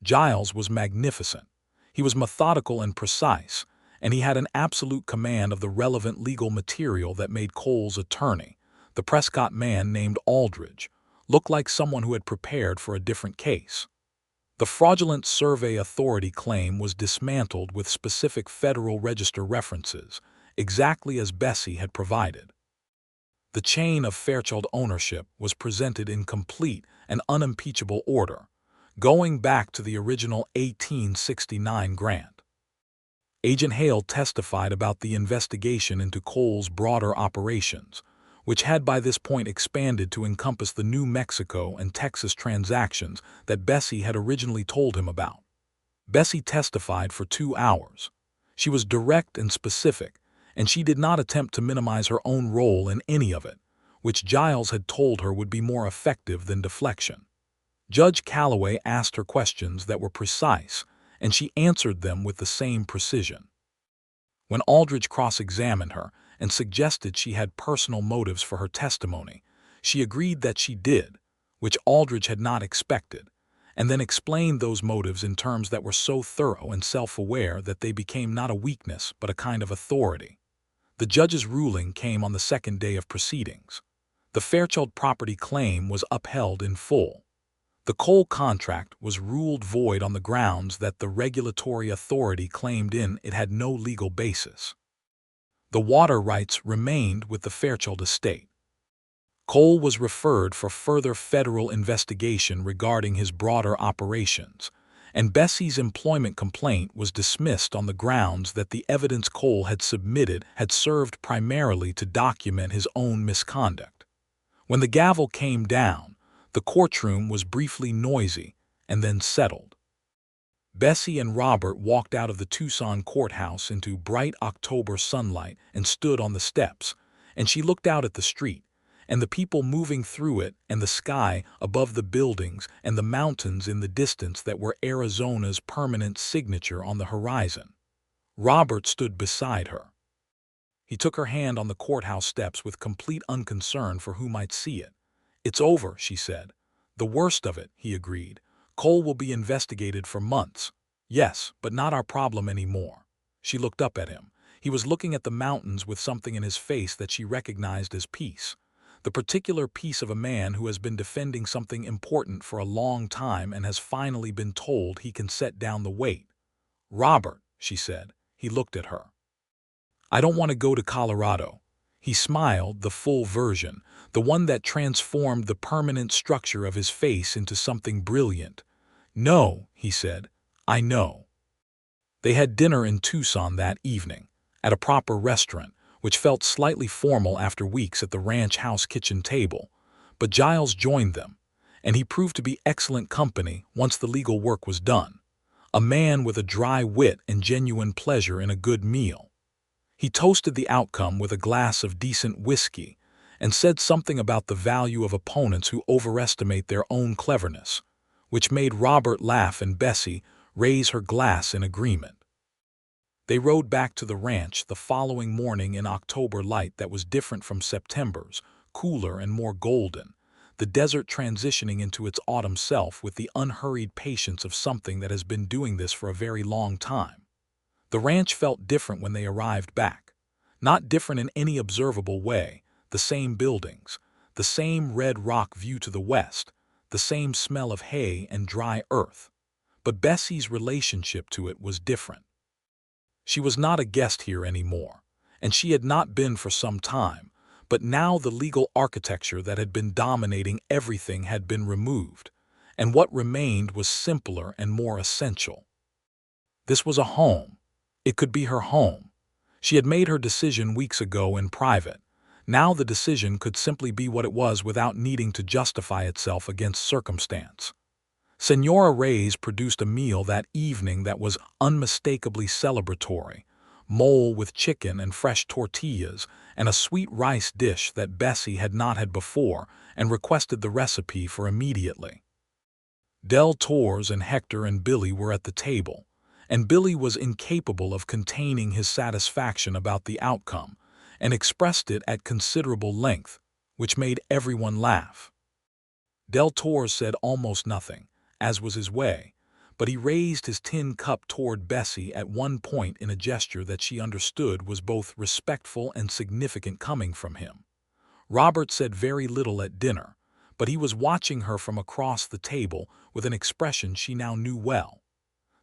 Giles was magnificent. He was methodical and precise, and he had an absolute command of the relevant legal material that made Cole's attorney, the Prescott man named Aldridge, look like someone who had prepared for a different case. The fraudulent survey authority claim was dismantled with specific Federal Register references, exactly as Bessie had provided. The chain of Fairchild ownership was presented in complete and unimpeachable order, going back to the original 1869 grant. Agent Hale testified about the investigation into Cole's broader operations, which had by this point expanded to encompass the New Mexico and Texas transactions that Bessie had originally told him about. Bessie testified for 2 hours. She was direct and specific, and she did not attempt to minimize her own role in any of it, which Giles had told her would be more effective than deflection. Judge Calloway asked her questions that were precise, and she answered them with the same precision. When Aldridge cross-examined her and suggested she had personal motives for her testimony, she agreed that she did, which Aldridge had not expected, and then explained those motives in terms that were so thorough and self-aware that they became not a weakness but a kind of authority. The judge's ruling came on the second day of proceedings. The Fairchild property claim was upheld in full. The Cole contract was ruled void on the grounds that the regulatory authority claimed it had no legal basis. The water rights remained with the Fairchild estate. Cole was referred for further federal investigation regarding his broader operations, and Bessie's employment complaint was dismissed on the grounds that the evidence Cole had submitted had served primarily to document his own misconduct. When the gavel came down, the courtroom was briefly noisy and then settled. Bessie and Robert walked out of the Tucson courthouse into bright October sunlight and stood on the steps, and she looked out at the street, and the people moving through it, and the sky above the buildings, and the mountains in the distance that were Arizona's permanent signature on the horizon. Robert stood beside her. He took her hand on the courthouse steps with complete unconcern for who might see it. "It's over," she said. "The worst of it," he agreed. "Cole will be investigated for months." "Yes, but not our problem anymore." She looked up at him. He was looking at the mountains with something in his face that she recognized as peace. The particular peace of a man who has been defending something important for a long time and has finally been told he can set down the weight. "Robert," she said. He looked at her. "I don't want to go to Colorado." He smiled, the full version, the one that transformed the permanent structure of his face into something brilliant. "No," he said, "I know." They had dinner in Tucson that evening, at a proper restaurant, which felt slightly formal after weeks at the ranch house kitchen table. But Giles joined them, and he proved to be excellent company once the legal work was done. a man with a dry wit and genuine pleasure in a good meal. He toasted the outcome with a glass of decent whiskey and said something about the value of opponents who overestimate their own cleverness, which made Robert laugh and Bessie raise her glass in agreement. They rode back to the ranch the following morning in October light that was different from September's, cooler and more golden, the desert transitioning into its autumn self with the unhurried patience of something that has been doing this for a very long time. The ranch felt different when they arrived back. Not different in any observable way, the same buildings, the same red rock view to the west, the same smell of hay and dry earth. But Bessie's relationship to it was different. She was not a guest here anymore, and she had not been for some time, but now the legal architecture that had been dominating everything had been removed, and what remained was simpler and more essential. This was a home. It could be her home. She had made her decision weeks ago in private. Now the decision could simply be what it was without needing to justify itself against circumstance. Senora Reyes produced a meal that evening that was unmistakably celebratory, mole with chicken and fresh tortillas, and a sweet rice dish that Bessie had not had before and requested the recipe for immediately. Del Torres and Hector and Billy were at the table, and Billy was incapable of containing his satisfaction about the outcome and expressed it at considerable length, which made everyone laugh. Del Torres said almost nothing, as was his way, but he raised his tin cup toward Bessie at one point in a gesture that she understood was both respectful and significant coming from him. Robert said very little at dinner, but he was watching her from across the table with an expression she now knew well,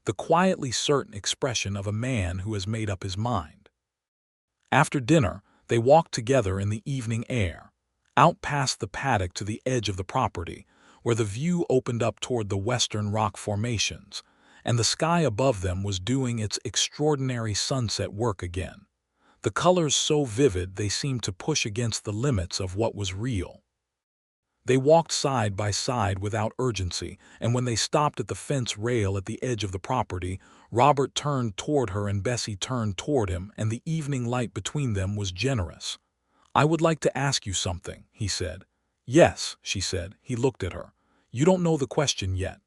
the quietly certain expression of a man who has made up his mind. After dinner, they walked together in the evening air, out past the paddock to the edge of the property, where the view opened up toward the western rock formations, and the sky above them was doing its extraordinary sunset work again, the colors so vivid they seemed to push against the limits of what was real. They walked side by side without urgency, and when they stopped at the fence rail at the edge of the property, Robert turned toward her and Bessie turned toward him, and the evening light between them was generous. "I would like to ask you something," he said. "Yes," she said. He looked at her. "You don't know the question yet."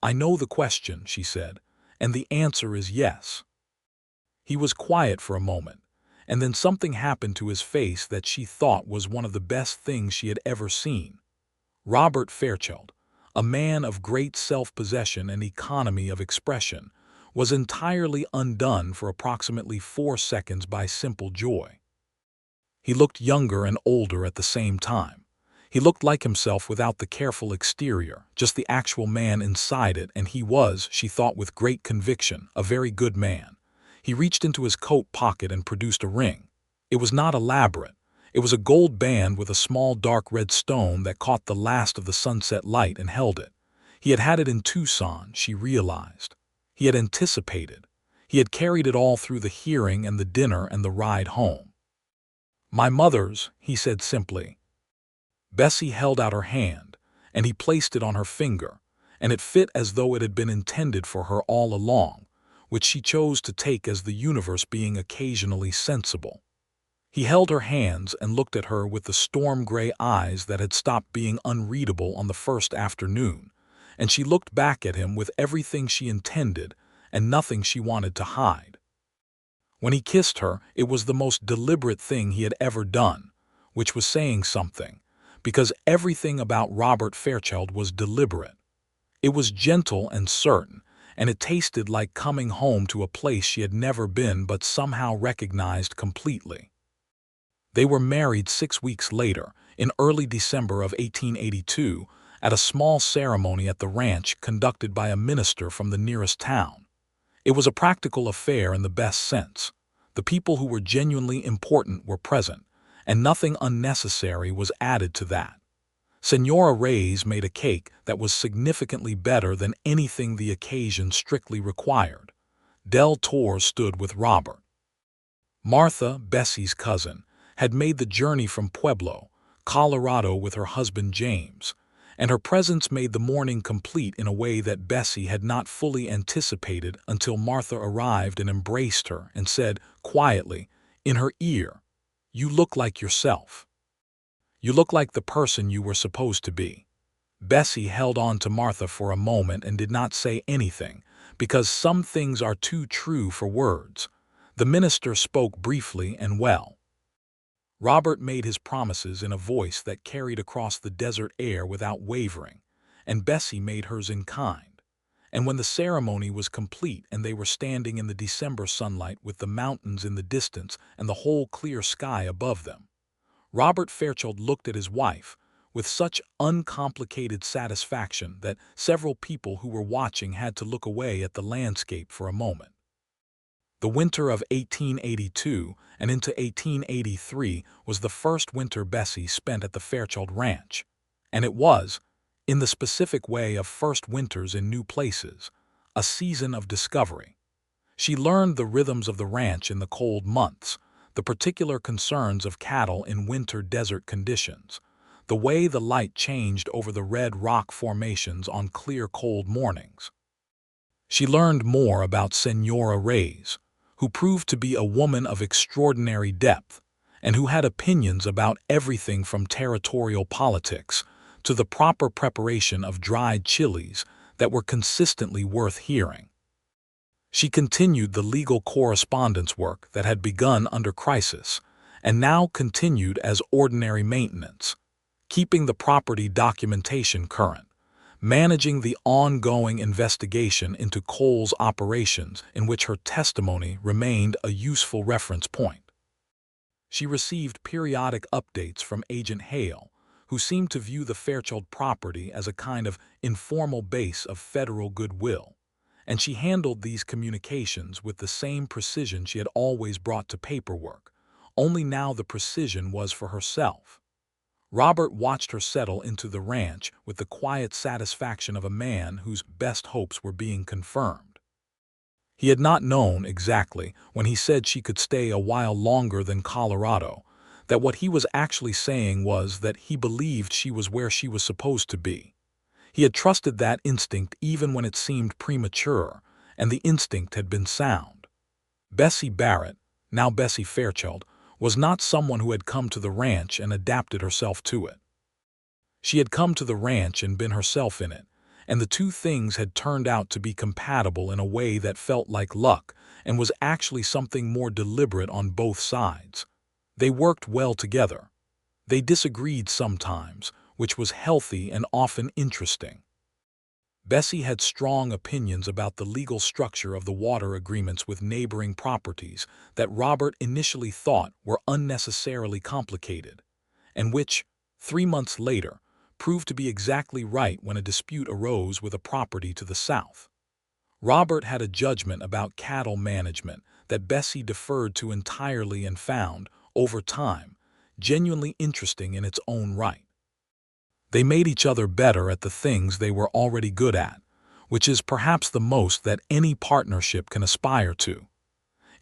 "I know the question," she said, "and the answer is yes." He was quiet for a moment, and then something happened to his face that she thought was one of the best things she had ever seen. Robert Fairchild, a man of great self-possession and economy of expression, was entirely undone for approximately 4 seconds by simple joy. He looked younger and older at the same time. He looked like himself without the careful exterior, just the actual man inside it, and he was, she thought with great conviction, a very good man. He reached into his coat pocket and produced a ring. It was not elaborate. It was a gold band with a small dark red stone that caught the last of the sunset light and held it. He had had it in Tucson, she realized. He had anticipated. He had carried it all through the hearing and the dinner and the ride home. "My mother's," he said simply. Bessie held out her hand, and he placed it on her finger, and it fit as though it had been intended for her all along, which she chose to take as the universe being occasionally sensible. He held her hands and looked at her with the storm-gray eyes that had stopped being unreadable on the first afternoon, and she looked back at him with everything she intended and nothing she wanted to hide. When he kissed her, it was the most deliberate thing he had ever done, which was saying something, because everything about Robert Fairchild was deliberate. It was gentle and certain, and it tasted like coming home to a place she had never been but somehow recognized completely. They were married 6 weeks later, in early December of 1882, at a small ceremony at the ranch conducted by a minister from the nearest town. It was a practical affair in the best sense. The people who were genuinely important were present, and nothing unnecessary was added to that. Senora Reyes made a cake that was significantly better than anything the occasion strictly required. Del Torres stood with Robert. Martha, Bessie's cousin, had made the journey from Pueblo, Colorado with her husband James, and her presence made the morning complete in a way that Bessie had not fully anticipated until Martha arrived and embraced her and said quietly in her ear, "You look like yourself. You look like the person you were supposed to be." Bessie held on to Martha for a moment and did not say anything, because some things are too true for words. The minister spoke briefly and well. Robert made his promises in a voice that carried across the desert air without wavering, and Bessie made hers in kind. And when the ceremony was complete and they were standing in the December sunlight with the mountains in the distance and the whole clear sky above them, Robert Fairchild looked at his wife with such uncomplicated satisfaction that several people who were watching had to look away at the landscape for a moment. The winter of 1882 and into 1883 was the first winter Bessie spent at the Fairchild Ranch, and it was, in the specific way of first winters in new places, a season of discovery. She learned the rhythms of the ranch in the cold months, the particular concerns of cattle in winter desert conditions, the way the light changed over the red rock formations on clear cold mornings. She learned more about Senora Reyes, who proved to be a woman of extraordinary depth, and who had opinions about everything from territorial politics to the proper preparation of dried chilies that were consistently worth hearing. She continued the legal correspondence work that had begun under crisis and now continued as ordinary maintenance, keeping the property documentation current, managing the ongoing investigation into Cole's operations in which her testimony remained a useful reference point. She received periodic updates from Agent Hale, who seemed to view the Fairchild property as a kind of informal base of federal goodwill, and she handled these communications with the same precision she had always brought to paperwork, only now the precision was for herself. Robert watched her settle into the ranch with the quiet satisfaction of a man whose best hopes were being confirmed. He had not known exactly, when he said she could stay a while longer than Colorado, that what he was actually saying was that he believed she was where she was supposed to be. He had trusted that instinct even when it seemed premature, and the instinct had been sound. Bessie Barrett, now Bessie Fairchild, was not someone who had come to the ranch and adapted herself to it. She had come to the ranch and been herself in it, and the two things had turned out to be compatible in a way that felt like luck and was actually something more deliberate on both sides. They worked well together. They disagreed sometimes, which was healthy and often interesting. Bessie had strong opinions about the legal structure of the water agreements with neighboring properties that Robert initially thought were unnecessarily complicated, and which, 3 months later, proved to be exactly right when a dispute arose with a property to the south. Robert had a judgment about cattle management that Bessie deferred to entirely and found, over time, genuinely interesting in its own right. They made each other better at the things they were already good at, which is perhaps the most that any partnership can aspire to.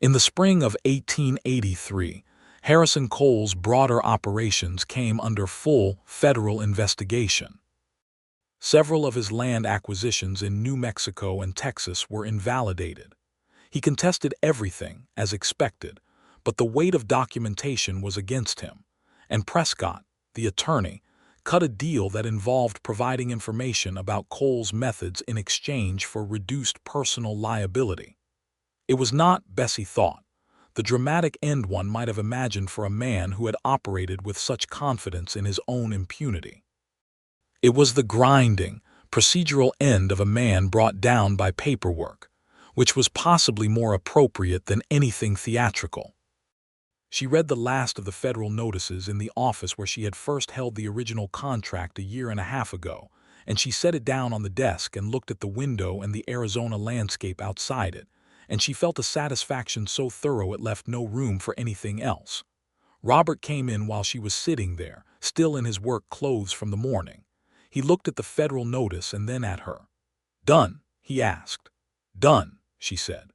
In the spring of 1883, Harrison Cole's broader operations came under full federal investigation. Several of his land acquisitions in New Mexico and Texas were invalidated. He contested everything, as expected, but the weight of documentation was against him, and Prescott, the attorney, cut a deal that involved providing information about Cole's methods in exchange for reduced personal liability. It was not, Bessie thought, the dramatic end one might have imagined for a man who had operated with such confidence in his own impunity. It was the grinding, procedural end of a man brought down by paperwork, which was possibly more appropriate than anything theatrical. She read the last of the federal notices in the office where she had first held the original contract a year and a half ago, and she set it down on the desk and looked at the window and the Arizona landscape outside it, and she felt a satisfaction so thorough it left no room for anything else. Robert came in while she was sitting there, still in his work clothes from the morning. He looked at the federal notice and then at her. "Done?" he asked. "Done," she said.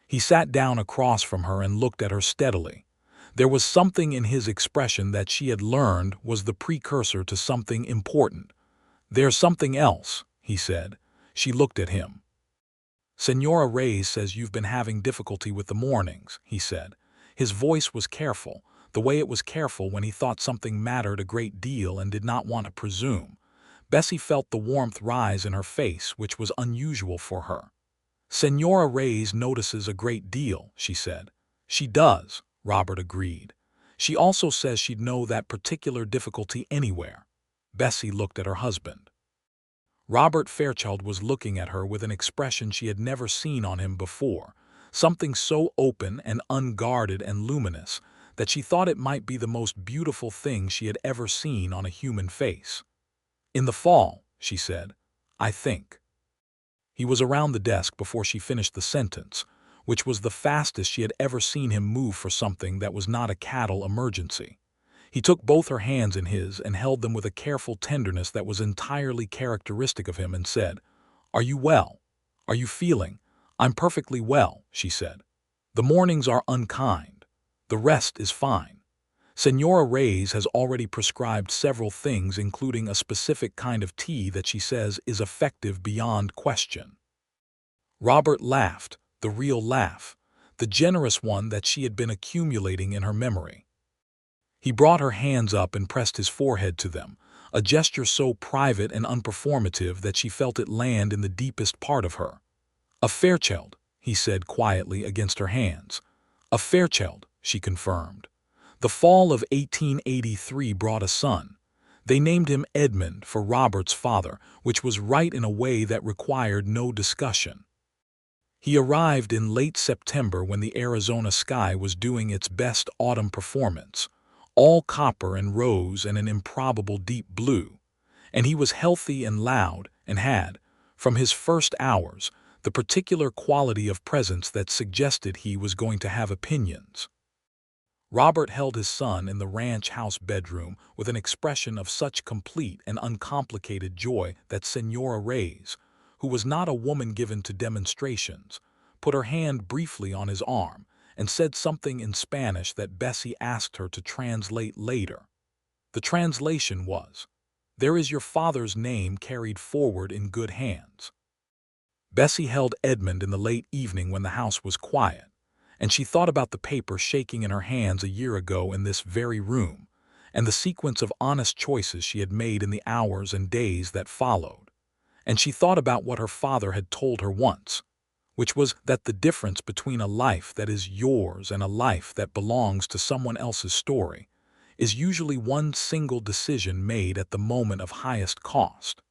He sat down across from her and looked at her steadily. There was something in his expression that she had learned was the precursor to something important. "There's something else," he said. She looked at him. "Senora Reyes says you've been having difficulty with the mornings," he said. His voice was careful, the way it was careful when he thought something mattered a great deal and did not want to presume. Bessie felt the warmth rise in her face, which was unusual for her. "Senora Reyes notices a great deal," she said. "She does," Robert agreed. "She also says she'd know that particular difficulty anywhere." Bessie looked at her husband. Robert Fairchild was looking at her with an expression she had never seen on him before, something so open and unguarded and luminous that she thought it might be the most beautiful thing she had ever seen on a human face. "In the fall," she said, "I think." He was around the desk before she finished the sentence, which was the fastest she had ever seen him move for something that was not a cattle emergency. He took both her hands in his and held them with a careful tenderness that was entirely characteristic of him and said, "Are you well? Are you feeling?" "I'm perfectly well," she said. "The mornings are unkind. The rest is fine. Senora Reyes has already prescribed several things, including a specific kind of tea that she says is effective beyond question." Robert laughed, the real laugh, the generous one that she had been accumulating in her memory. He brought her hands up and pressed his forehead to them, a gesture so private and unperformative that she felt it land in the deepest part of her. "A Fairchild," he said quietly against her hands. "A Fairchild," she confirmed. "The fall of 1883 brought a son. They named him Edmund for Robert's father, which was right in a way that required no discussion. He arrived in late September when the Arizona sky was doing its best autumn performance, all copper and rose and an improbable deep blue, and he was healthy and loud and had, from his first hours, the particular quality of presence that suggested he was going to have opinions." Robert held his son in the ranch house bedroom with an expression of such complete and uncomplicated joy that Senora Reyes, who was not a woman given to demonstrations, put her hand briefly on his arm and said something in Spanish that Bessie asked her to translate later. The translation was, "There is your father's name carried forward in good hands." Bessie held Edmund in the late evening when the house was quiet, and she thought about the paper shaking in her hands a year ago in this very room, and the sequence of honest choices she had made in the hours and days that followed. And she thought about what her father had told her once, which was that the difference between a life that is yours and a life that belongs to someone else's story is usually one single decision made at the moment of highest cost.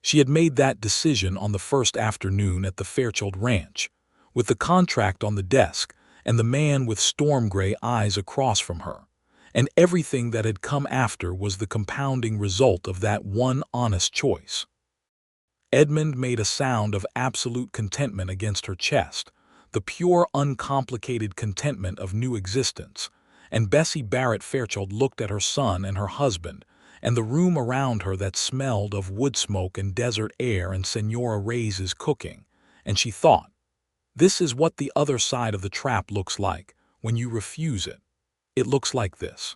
She had made that decision on the first afternoon at the Fairchild Ranch, with the contract on the desk and the man with storm-gray eyes across from her, and everything that had come after was the compounding result of that one honest choice. Edmund made a sound of absolute contentment against her chest, the pure, uncomplicated contentment of new existence, and Bessie Barrett Fairchild looked at her son and her husband, and the room around her that smelled of wood smoke and desert air and Senora Reyes's cooking, and she thought, "This is what the other side of the trap looks like when you refuse it. It looks like this."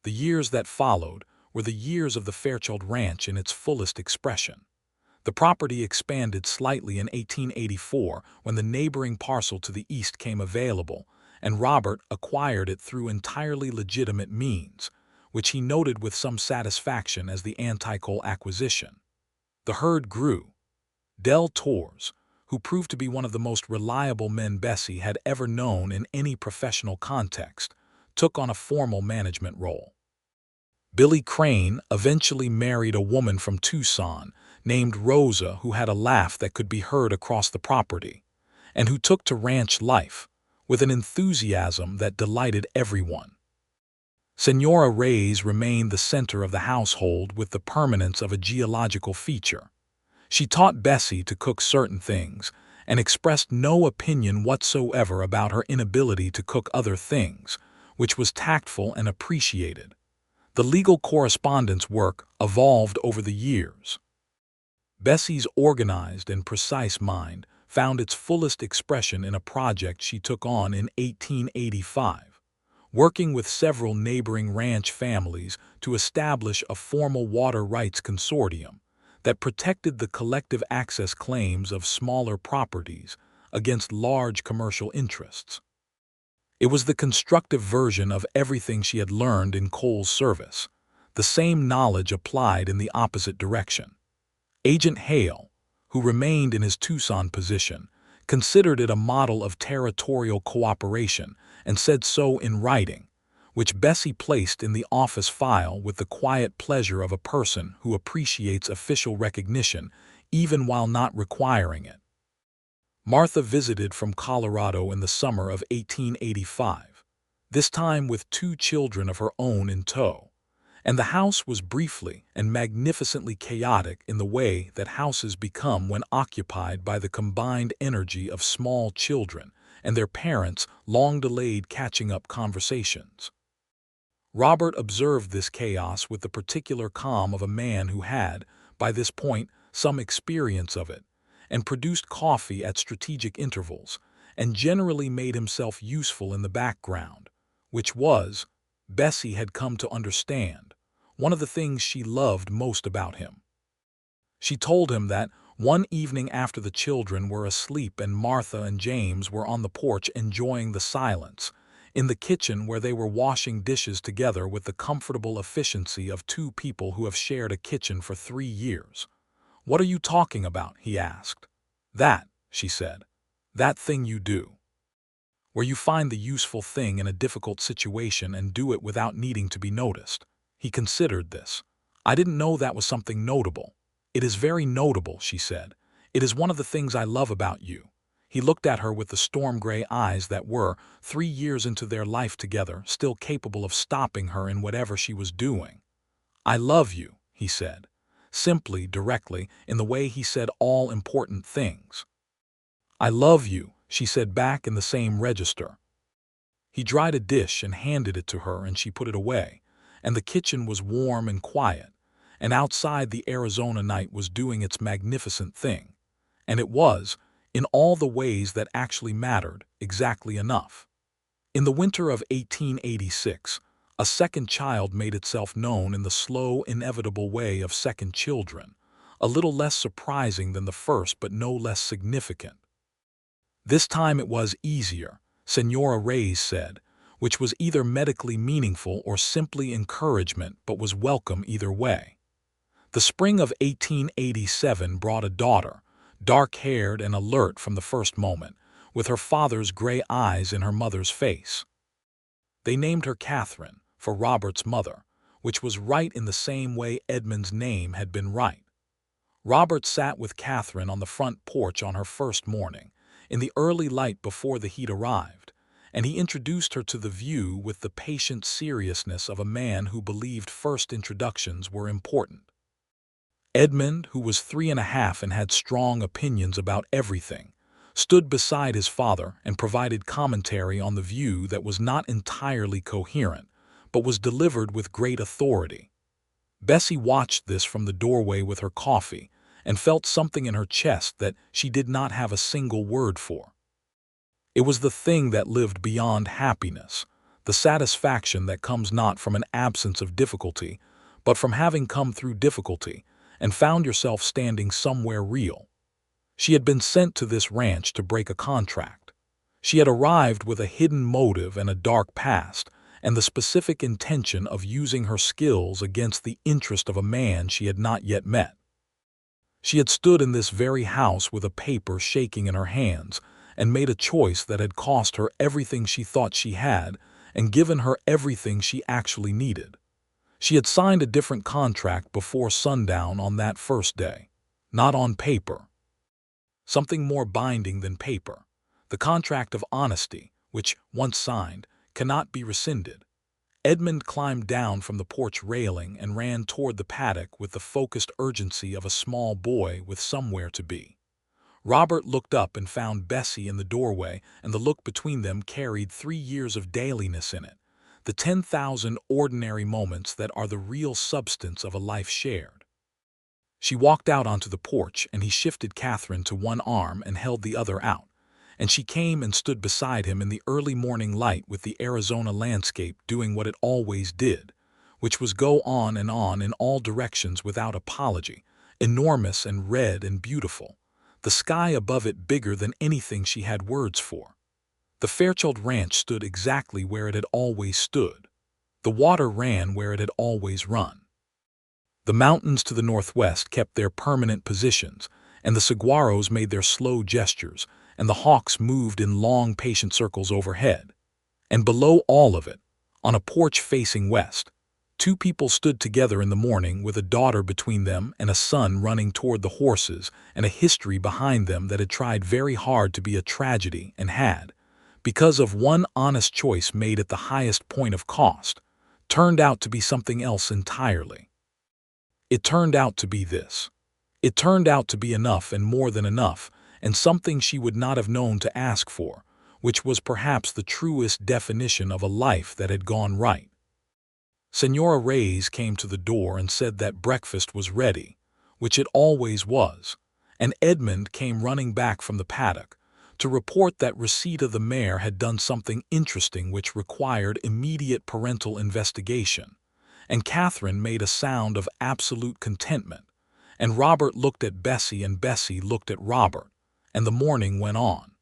The years that followed were the years of the Fairchild Ranch in its fullest expression. The property expanded slightly in 1884 when the neighboring parcel to the east came available, and Robert acquired it through entirely legitimate means, which he noted with some satisfaction as the anti-coal acquisition. The herd grew. Del Torres, who proved to be one of the most reliable men Bessie had ever known in any professional context, took on a formal management role. Billy Crane eventually married a woman from Tucson named Rosa who had a laugh that could be heard across the property, and who took to ranch life with an enthusiasm that delighted everyone. Senora Reyes remained the center of the household with the permanence of a geological feature. She taught Bessie to cook certain things and expressed no opinion whatsoever about her inability to cook other things, which was tactful and appreciated. The legal correspondence work evolved over the years. Bessie's organized and precise mind found its fullest expression in a project she took on in 1885, working with several neighboring ranch families to establish a formal water rights consortium that protected the collective access claims of smaller properties against large commercial interests. It was the constructive version of everything she had learned in Cole's service, the same knowledge applied in the opposite direction. Agent Hale, who remained in his Tucson position, considered it a model of territorial cooperation and said so in writing, which Bessie placed in the office file with the quiet pleasure of a person who appreciates official recognition even while not requiring it. Martha visited from Colorado in the summer of 1885, this time with 2 children of her own in tow, and the house was briefly and magnificently chaotic in the way that houses become when occupied by the combined energy of small children and their parents' long-delayed catching-up conversations. Robert observed this chaos with the particular calm of a man who had, by this point, some experience of it, and produced coffee at strategic intervals, and generally made himself useful in the background, which was, Bessie had come to understand, one of the things she loved most about him. She told him that one evening after the children were asleep and Martha and James were on the porch enjoying the silence, in the kitchen where they were washing dishes together with the comfortable efficiency of 2 people who have shared a kitchen for 3 years. "What are you talking about?" he asked. "That," she said. "That thing you do. Where you find the useful thing in a difficult situation and do it without needing to be noticed." He considered this. "I didn't know that was something notable." "It is very notable," she said. "It is one of the things I love about you." He looked at her with the storm-gray eyes that were, 3 years into their life together, still capable of stopping her in whatever she was doing. "I love you," he said. Simply, directly, in the way he said all important things. "I love you," she said back in the same register. He dried a dish and handed it to her, and she put it away, and the kitchen was warm and quiet, and outside the Arizona night was doing its magnificent thing, and it was, in all the ways that actually mattered, exactly enough. In the winter of 1886, a second child made itself known in the slow, inevitable way of second children, a little less surprising than the first but no less significant. This time it was easier, Senora Reyes said, which was either medically meaningful or simply encouragement but was welcome either way. The spring of 1887 brought a daughter, dark-haired and alert from the first moment, with her father's gray eyes in her mother's face. They named her Catherine, for Robert's mother, which was right in the same way Edmund's name had been right. Robert sat with Catherine on the front porch on her first morning, in the early light before the heat arrived, and he introduced her to the view with the patient seriousness of a man who believed first introductions were important. Edmund, who was 3½ and had strong opinions about everything, stood beside his father and provided commentary on the view that was not entirely coherent, but was delivered with great authority. Bessie watched this from the doorway with her coffee and felt something in her chest that she did not have a single word for. It was the thing that lived beyond happiness, the satisfaction that comes not from an absence of difficulty, but from having come through difficulty and found yourself standing somewhere real. She had been sent to this ranch to break a contract. She had arrived with a hidden motive and a dark past, and the specific intention of using her skills against the interest of a man she had not yet met. She had stood in this very house with a paper shaking in her hands and made a choice that had cost her everything she thought she had and given her everything she actually needed. She had signed a different contract before sundown on that first day, not on paper. Something more binding than paper, the contract of honesty, which, once signed, cannot be rescinded. Edmund climbed down from the porch railing and ran toward the paddock with the focused urgency of a small boy with somewhere to be. Robert looked up and found Bessie in the doorway, and the look between them carried 3 years of dailiness in it, the 10,000 ordinary moments that are the real substance of a life shared. She walked out onto the porch, and he shifted Catherine to one arm and held the other out, and she came and stood beside him in the early morning light with the Arizona landscape doing what it always did, which was go on in all directions without apology, enormous and red and beautiful, the sky above it bigger than anything she had words for. The Fairchild Ranch stood exactly where it had always stood. The water ran where it had always run. The mountains to the northwest kept their permanent positions, and the saguaros made their slow gestures, and the hawks moved in long, patient circles overhead. And below all of it, on a porch facing west, two people stood together in the morning with a daughter between them and a son running toward the horses and a history behind them that had tried very hard to be a tragedy and had, because of one honest choice made at the highest point of cost, turned out to be something else entirely. It turned out to be this. It turned out to be enough and more than enough, and something she would not have known to ask for, which was perhaps the truest definition of a life that had gone right. Senora Reyes came to the door and said that breakfast was ready, which it always was, and Edmund came running back from the paddock to report that Rosita the mare had done something interesting which required immediate parental investigation, and Catherine made a sound of absolute contentment, and Robert looked at Bessie and Bessie looked at Robert, and the morning went on.